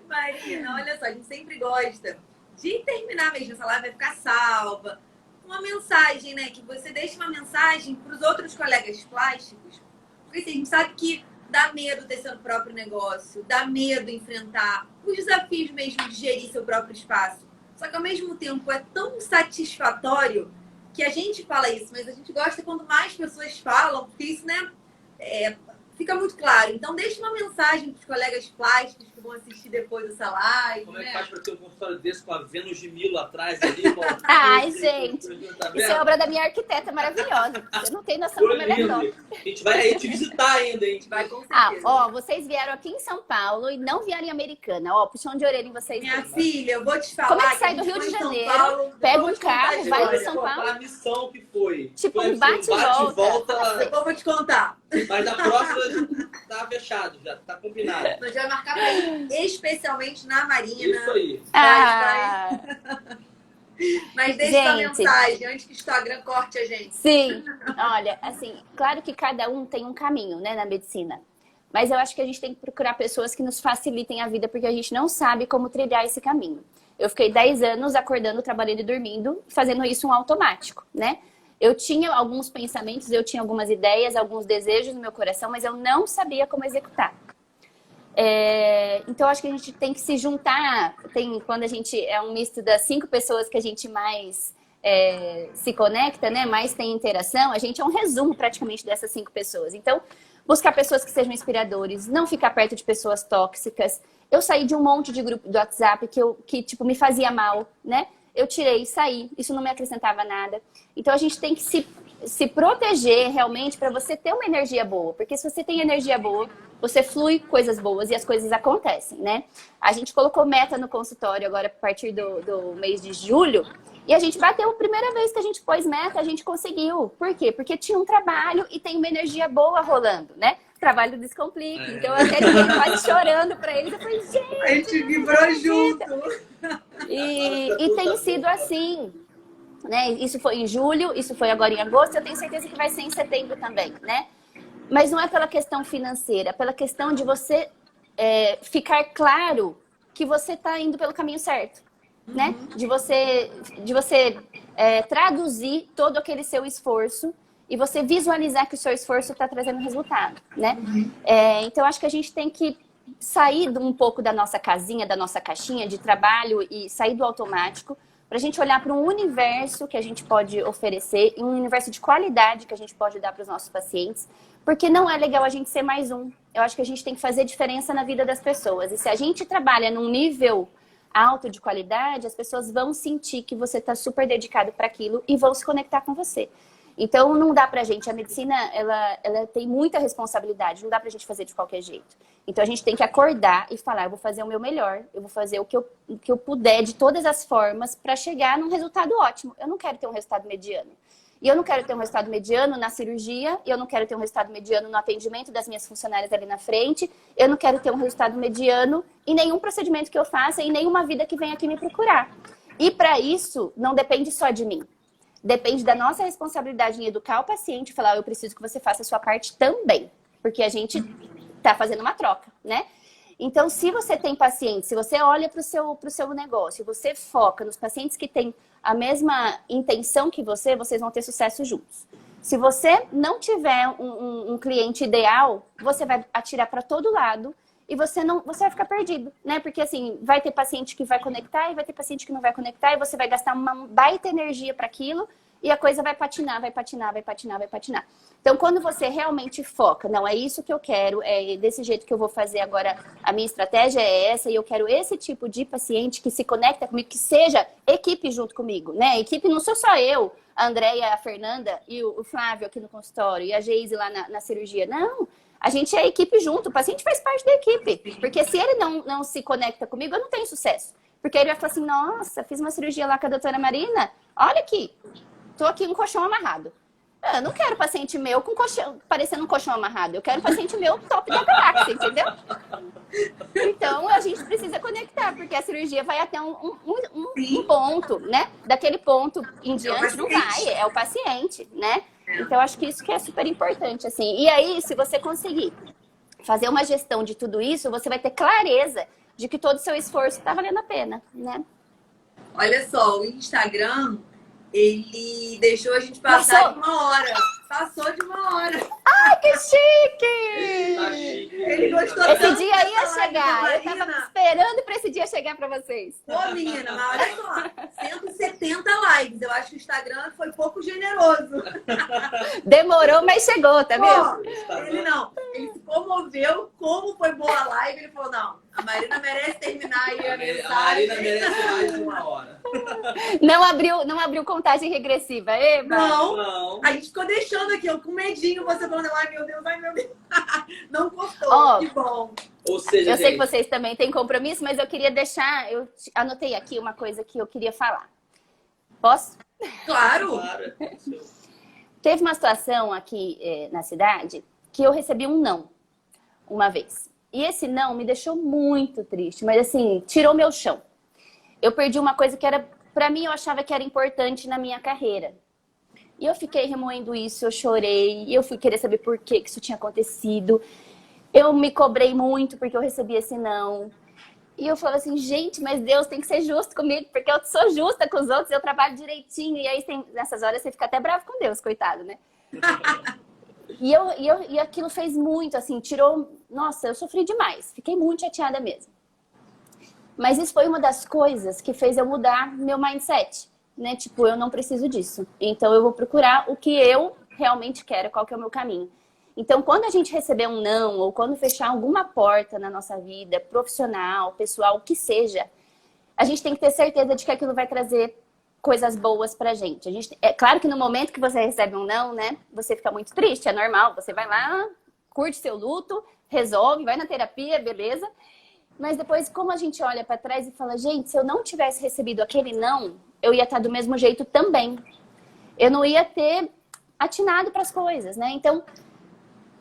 Marina, olha só, a gente sempre gosta de terminar mesmo, essa live vai ficar salva. Uma mensagem, né? Que você deixe uma mensagem para os outros colegas plásticos. Porque assim, a gente sabe que dá medo ter seu próprio negócio, dá medo enfrentar os desafios mesmo de gerir seu próprio espaço. Só que ao mesmo tempo é tão satisfatório que a gente fala isso, mas a gente gosta quando mais pessoas falam, porque isso, né, fica muito claro. Então, deixe uma mensagem para os colegas plásticos que vão assistir depois dessa live. Como é que faz para ter um consultório desse com a Vênus de Milo atrás ali? Ai, gente, isso é obra da minha arquiteta maravilhosa. Você não tem noção como ela é top. A gente vai aí te visitar ainda, hein? A gente vai com certeza. Vocês vieram aqui em São Paulo e não vieram em Americana. Puxão de orelha em vocês. Minha filha, eu vou te falar. Como é que sai do Rio de Janeiro, pega um carro, vai para São Paulo? A missão que foi. Tipo, um bate e volta. Eu vou te contar. Mas na próxima tá fechado, já tá combinado. A gente vai marcar pra ir, especialmente na Marina. Isso aí. Mas deixa a mensagem antes que o Instagram corte a gente. Sim, olha, assim, claro que cada um tem um caminho, né, na medicina. Mas eu acho que a gente tem que procurar pessoas que nos facilitem a vida, porque a gente não sabe como trilhar esse caminho. Eu fiquei 10 anos acordando, trabalhando e dormindo, fazendo isso um automático, né? Eu tinha alguns pensamentos, eu tinha algumas ideias, alguns desejos no meu coração, mas eu não sabia como executar. Então, acho que a gente tem que se juntar. Quando a gente é um misto das 5 pessoas que a gente mais se conecta, né? Mais tem interação, a gente é um resumo praticamente dessas 5 pessoas. Então, buscar pessoas que sejam inspiradores, não ficar perto de pessoas tóxicas. Eu saí de um monte de grupo do WhatsApp que tipo, me fazia mal, né? Eu tirei, saí, isso não me acrescentava nada. Então a gente tem que se proteger realmente para você ter uma energia boa. Porque se você tem energia boa, você flui coisas boas e as coisas acontecem, né? A gente colocou meta no consultório agora a partir do mês de julho. E a gente bateu a primeira vez que a gente pôs meta, a gente conseguiu. Por quê? Porque tinha um trabalho e tem uma energia boa rolando, né? Trabalho Descomplique. Então eu até liguei quase chorando pra eles. Eu falei, gente, a gente vibrou junto. E tem sido assim, né? Isso foi em julho, isso foi agora em agosto. Eu tenho certeza que vai ser em setembro também, né? Mas não é pela questão financeira, é pela questão de você ficar claro que você tá indo pelo caminho certo, né? De você traduzir todo aquele seu esforço e você visualizar que o seu esforço está trazendo resultado, né? Então, acho que a gente tem que sair um pouco da nossa casinha, da nossa caixinha de trabalho e sair do automático para a gente olhar para um universo que a gente pode oferecer e um universo de qualidade que a gente pode dar para os nossos pacientes, porque não é legal a gente ser mais um. Eu acho que a gente tem que fazer diferença na vida das pessoas. E se a gente trabalha num nível alto de qualidade, as pessoas vão sentir que você está super dedicado para aquilo e vão se conectar com você. Então, não dá pra gente, a medicina, ela tem muita responsabilidade, não dá pra gente fazer de qualquer jeito. Então, a gente tem que acordar e falar, eu vou fazer o meu melhor, eu vou fazer o que eu puder de todas as formas pra chegar num resultado ótimo. Eu não quero ter um resultado mediano. E eu não quero ter um resultado mediano na cirurgia, eu não quero ter um resultado mediano no atendimento das minhas funcionárias ali na frente, eu não quero ter um resultado mediano em nenhum procedimento que eu faça, em nenhuma vida que venha aqui me procurar. E pra isso, não depende só de mim. depende da nossa responsabilidade em educar o paciente e falar, eu preciso que você faça a sua parte também, porque a gente tá fazendo uma troca, né? Então, se você tem paciente, se você olha para o seu negócio, você foca nos pacientes que têm a mesma intenção que você, vocês vão ter sucesso juntos. Se você não tiver um cliente ideal, você vai atirar para todo lado e você vai ficar perdido, né? Porque assim, vai ter paciente que vai conectar e vai ter paciente que não vai conectar e você vai gastar uma baita energia para aquilo e a coisa vai patinar, vai patinar, vai patinar, vai patinar. Então, quando você realmente foca, não, é isso que eu quero, é desse jeito que eu vou fazer agora, a minha estratégia é essa e eu quero esse tipo de paciente que se conecta comigo, que seja equipe junto comigo, né? Equipe não sou só eu, a Andréia, a Fernanda e o Flávio aqui no consultório e a Geise lá na cirurgia. Não, a gente é equipe junto, o paciente faz parte da equipe. Porque se ele não se conecta comigo, eu não tenho sucesso. Porque ele vai falar assim, nossa, fiz uma cirurgia lá com a doutora Marina, olha aqui, tô aqui com um colchão amarrado. Eu não quero paciente meu com colchão, parecendo um colchão amarrado. Eu quero paciente meu top da galáxia, entendeu? Então, a gente precisa conectar, porque a cirurgia vai até um ponto, né? Daquele ponto em diante não vai, é o paciente, né? Então, acho que isso que é super importante, assim. E aí, se você conseguir fazer uma gestão de tudo isso, você vai ter clareza de que todo o seu esforço está valendo a pena, né? Olha só, o Instagram, ele deixou a gente passar de 1 hora. Passou de 1 hora. Ai, que chique! Ele gostou esse tanto dia ia dessa live da chegar. Eu Marina. tava esperando pra esse dia chegar pra vocês. Pô, menina, mas olha só, 170 lives. Eu acho que o Instagram foi pouco generoso. Demorou, mas chegou, tá vendo? Pô, ele se comoveu, como foi boa a live. Ele falou, não, a Marina merece terminar aí a mensagem. A Marina merece mais de 1 hora. Não abriu contagem regressiva, Eva? Não. A gente ficou deixando aqui, eu com medinho, você falando, ai meu Deus. Não cortou, Ó, que bom. Ou seja, eu sei que vocês também têm compromisso, mas eu queria deixar, eu anotei aqui uma coisa que eu queria falar. Posso? Claro. Teve uma situação aqui na cidade que eu recebi um não uma vez. E esse não me deixou muito triste, mas assim, tirou meu chão. Eu perdi uma coisa que era, pra mim, eu achava que era importante na minha carreira. E eu fiquei remoendo isso, eu chorei, e eu fui querer saber por que isso tinha acontecido. Eu me cobrei muito porque eu recebi esse não. E eu falava assim, gente, mas Deus tem que ser justo comigo, porque eu sou justa com os outros, eu trabalho direitinho. E aí, nessas horas, você fica até bravo com Deus, coitado, né? E aquilo fez muito, assim, tirou... Nossa, eu sofri demais, fiquei muito chateada mesmo. Mas isso foi uma das coisas que fez eu mudar meu mindset, né? Tipo, eu não preciso disso. Então, eu vou procurar o que eu realmente quero, qual que é o meu caminho. Então, quando a gente receber um não, ou quando fechar alguma porta na nossa vida, profissional, pessoal, o que seja, a gente tem que ter certeza de que aquilo vai trazer coisas boas pra gente. É claro que no momento que você recebe um não, né, você fica muito triste, é normal. Você vai lá, curte seu luto, resolve, vai na terapia, beleza. Mas depois, como a gente olha pra trás e fala, gente, se eu não tivesse recebido aquele não, eu ia estar do mesmo jeito também. Eu não ia ter atinado pras coisas, né? Então,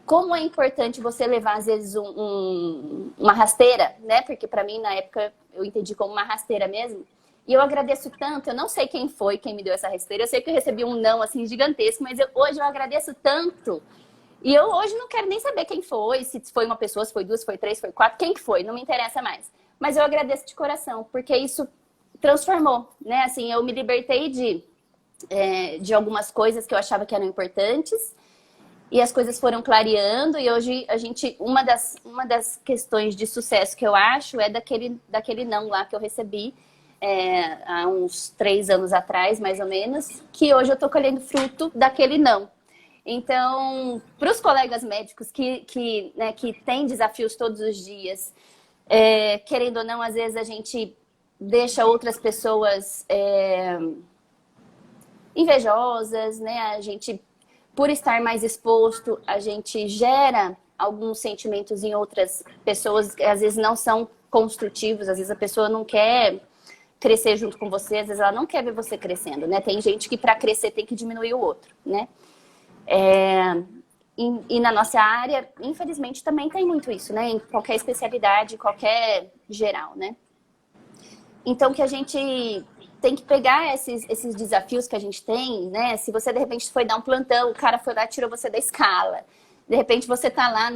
como é importante você levar, às vezes, uma rasteira, né? Porque pra mim, na época, eu entendi como uma rasteira mesmo. E eu agradeço tanto, eu não sei quem foi quem me deu essa rasteira. Eu sei que eu recebi um não, assim, gigantesco, mas hoje eu agradeço tanto. E eu hoje não quero nem saber quem foi, se foi uma pessoa, se foi 2, se foi 3, se foi 4, quem que foi, não me interessa mais. Mas eu agradeço de coração, porque isso transformou, né? Assim, eu me libertei de algumas coisas que eu achava que eram importantes. E as coisas foram clareando e hoje uma das questões de sucesso que eu acho é daquele não lá que eu recebi há uns 3 anos atrás, mais ou menos, que hoje eu tô colhendo fruto daquele não. Então, para os colegas médicos que têm desafios todos os dias, querendo ou não, às vezes a gente deixa outras pessoas invejosas, né? A gente, por estar mais exposto, a gente gera alguns sentimentos em outras pessoas que às vezes não são construtivos, às vezes a pessoa não quer crescer junto com você, às vezes ela não quer ver você crescendo, né? Tem gente que para crescer tem que diminuir o outro, né? E na nossa área, infelizmente, também tem muito isso, né? Em qualquer especialidade, qualquer geral, né? Então, que a gente tem que pegar esses desafios que a gente tem, né? Se você, de repente, foi dar um plantão, o cara foi lá e tirou você da escala. De repente, você tá lá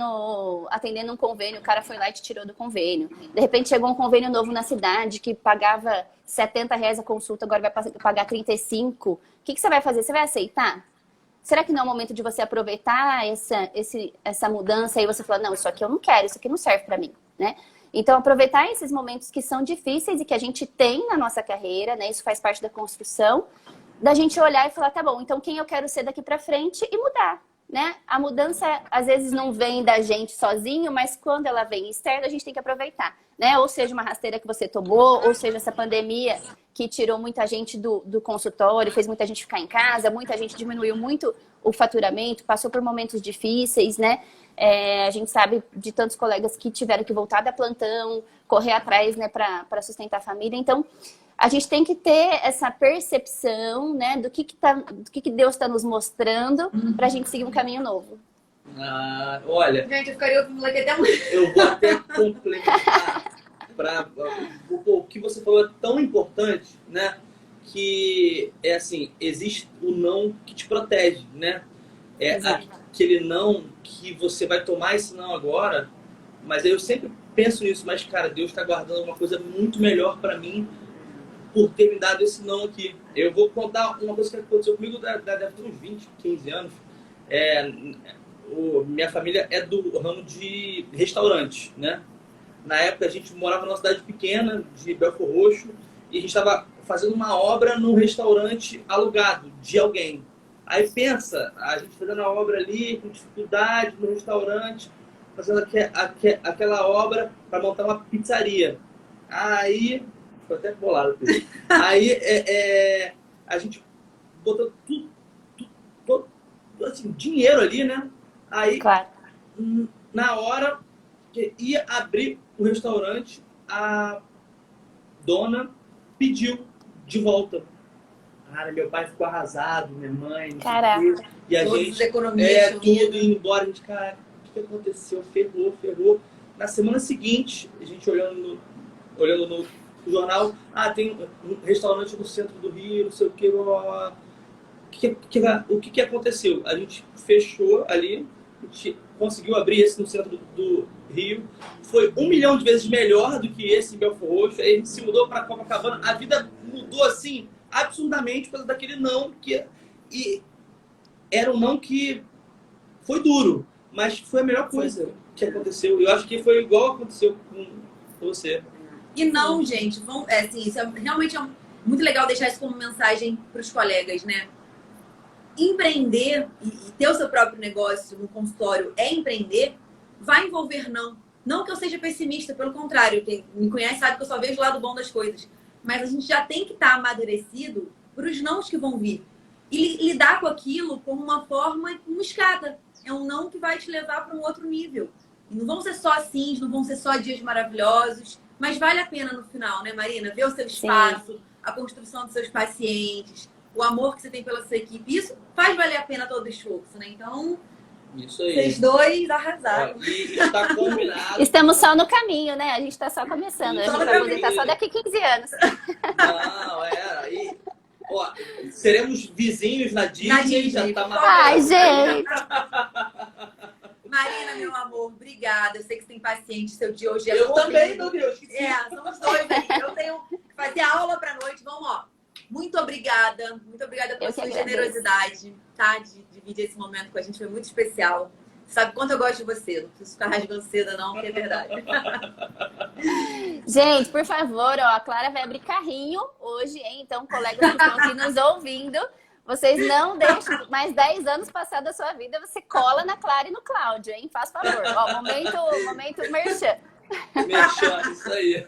atendendo um convênio, o cara foi lá e te tirou do convênio. De repente, chegou um convênio novo na cidade que pagava R$70 a consulta, agora vai pagar 35. O que você vai fazer? Você vai aceitar? Será que não é o momento de você aproveitar essa mudança e você falar, não, isso aqui eu não quero, isso aqui não serve para mim, né? Então, aproveitar esses momentos que são difíceis e que a gente tem na nossa carreira, né? Isso faz parte da construção, da gente olhar e falar, tá bom, então quem eu quero ser daqui para frente e mudar, né? A mudança, às vezes, não vem da gente sozinho, mas quando ela vem externa, a gente tem que aproveitar, né? Ou seja, uma rasteira que você tomou, ou seja, essa pandemia que tirou muita gente do consultório, fez muita gente ficar em casa, muita gente diminuiu muito o faturamento, passou por momentos difíceis, né? A gente sabe de tantos colegas que tiveram que voltar da plantão, correr atrás, né, para sustentar a família. Então, a gente tem que ter essa percepção, né, do que Deus está nos mostrando para a gente seguir um caminho novo. Olha... Gente, eu ficaria ouvindo aqui até amanhã. Eu vou até complementar. O que você falou é tão importante, né? Que é assim, existe o não que te protege, né? Aquele não que você vai tomar esse não agora, mas eu sempre penso nisso, mas cara, Deus está guardando uma coisa muito melhor para mim por ter me dado esse não aqui. Eu vou contar uma coisa que aconteceu comigo deve ter uns 20, 15 anos. Minha família é do ramo de restaurante, né? Na época a gente morava numa cidade pequena de Belford Roxo e a gente estava fazendo uma obra num restaurante alugado de alguém. Aí pensa, a gente fazendo a obra ali com dificuldade no restaurante, fazendo aquela obra para montar uma pizzaria. Aí, ficou até bolado. Aí a gente botou tudo assim, dinheiro ali, né? Aí, claro, na hora que ia abrir o restaurante, a dona pediu de volta. Cara, meu pai ficou arrasado, minha mãe, caraca. E a Todas gente, as economias tudo indo embora. A gente, cara, o que aconteceu? Ferrou. Na semana seguinte, a gente olhando no jornal, tem um restaurante no centro do Rio, não sei o que, o que aconteceu? A gente fechou ali, a gente conseguiu abrir esse no centro do Rio. Foi 1 milhão de vezes melhor do que esse em Belford Roxo. Aí a gente se mudou para Copacabana. A vida mudou assim, absurdamente, por causa daquele não. E era um não que foi duro, mas foi a melhor coisa que aconteceu. Eu acho que foi igual aconteceu com você. E não, gente, isso realmente é muito legal deixar isso como mensagem para os colegas, né? Empreender e ter o seu próprio negócio no consultório empreender, vai envolver não. Não que eu seja pessimista, pelo contrário, quem me conhece sabe que eu só vejo o lado bom das coisas. Mas a gente já tem que estar amadurecido para os nãos que vão vir. E lidar com aquilo como uma forma, uma escada. É um não que vai te levar para um outro nível. E não vão ser só sims, não vão ser só dias maravilhosos, mas vale a pena no final, né, Marina? Ver o seu espaço, sim, a construção dos seus pacientes, o amor que você tem pela sua equipe. Isso faz valer a pena todo o esforço, né? Então, isso aí. Vocês dois arrasaram. E está combinado. Estamos só no caminho, né? A gente está só começando. A gente vai aposentar só daqui 15 anos. Não, seremos vizinhos na Disney. Já tá Ai, gente. Marina, meu amor, obrigada. Eu sei que você tem paciente, seu dia hoje é Eu também, meu Deus. Somos dois aí. Eu tenho que fazer aula pra noite. Vamos, Muito obrigada pela sua generosidade, tá? De dividir esse momento com a gente, foi muito especial. Sabe quanto eu gosto de você, não preciso ficar rasgando seda não, porque é verdade. Gente, por favor, a Clara vai abrir carrinho hoje, hein? Então, colegas que estão aqui nos ouvindo, vocês não deixem mais 10 anos passar da sua vida, você cola na Clara e no Cláudio, hein? Faz favor. Momento merchan. Merchan, isso aí.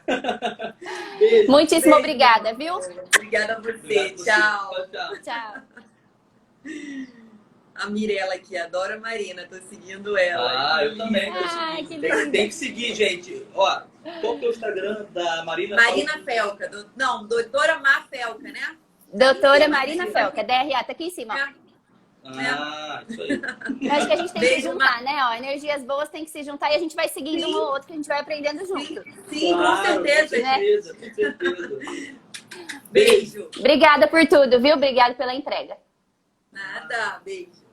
Beijo. Muitíssimo obrigada, viu? Obrigada a você. Tchau. Tchau. A Mirella aqui, adora a Marina, tô seguindo ela. Eu também tô seguindo. Tem que seguir, gente. Qual que é o Instagram da Marina? Marina Felca. Doutora Má Felca, né? Doutora Marina Felca, DRA, tá aqui em cima. Isso aí. Acho que a gente tem que juntar, né? Energias boas tem que se juntar e a gente vai seguindo um ou outro que a gente vai aprendendo junto. Sim, claro, com certeza. Com certeza. Beijo. Obrigada por tudo, viu? Obrigada pela entrega. Nada. Beijo.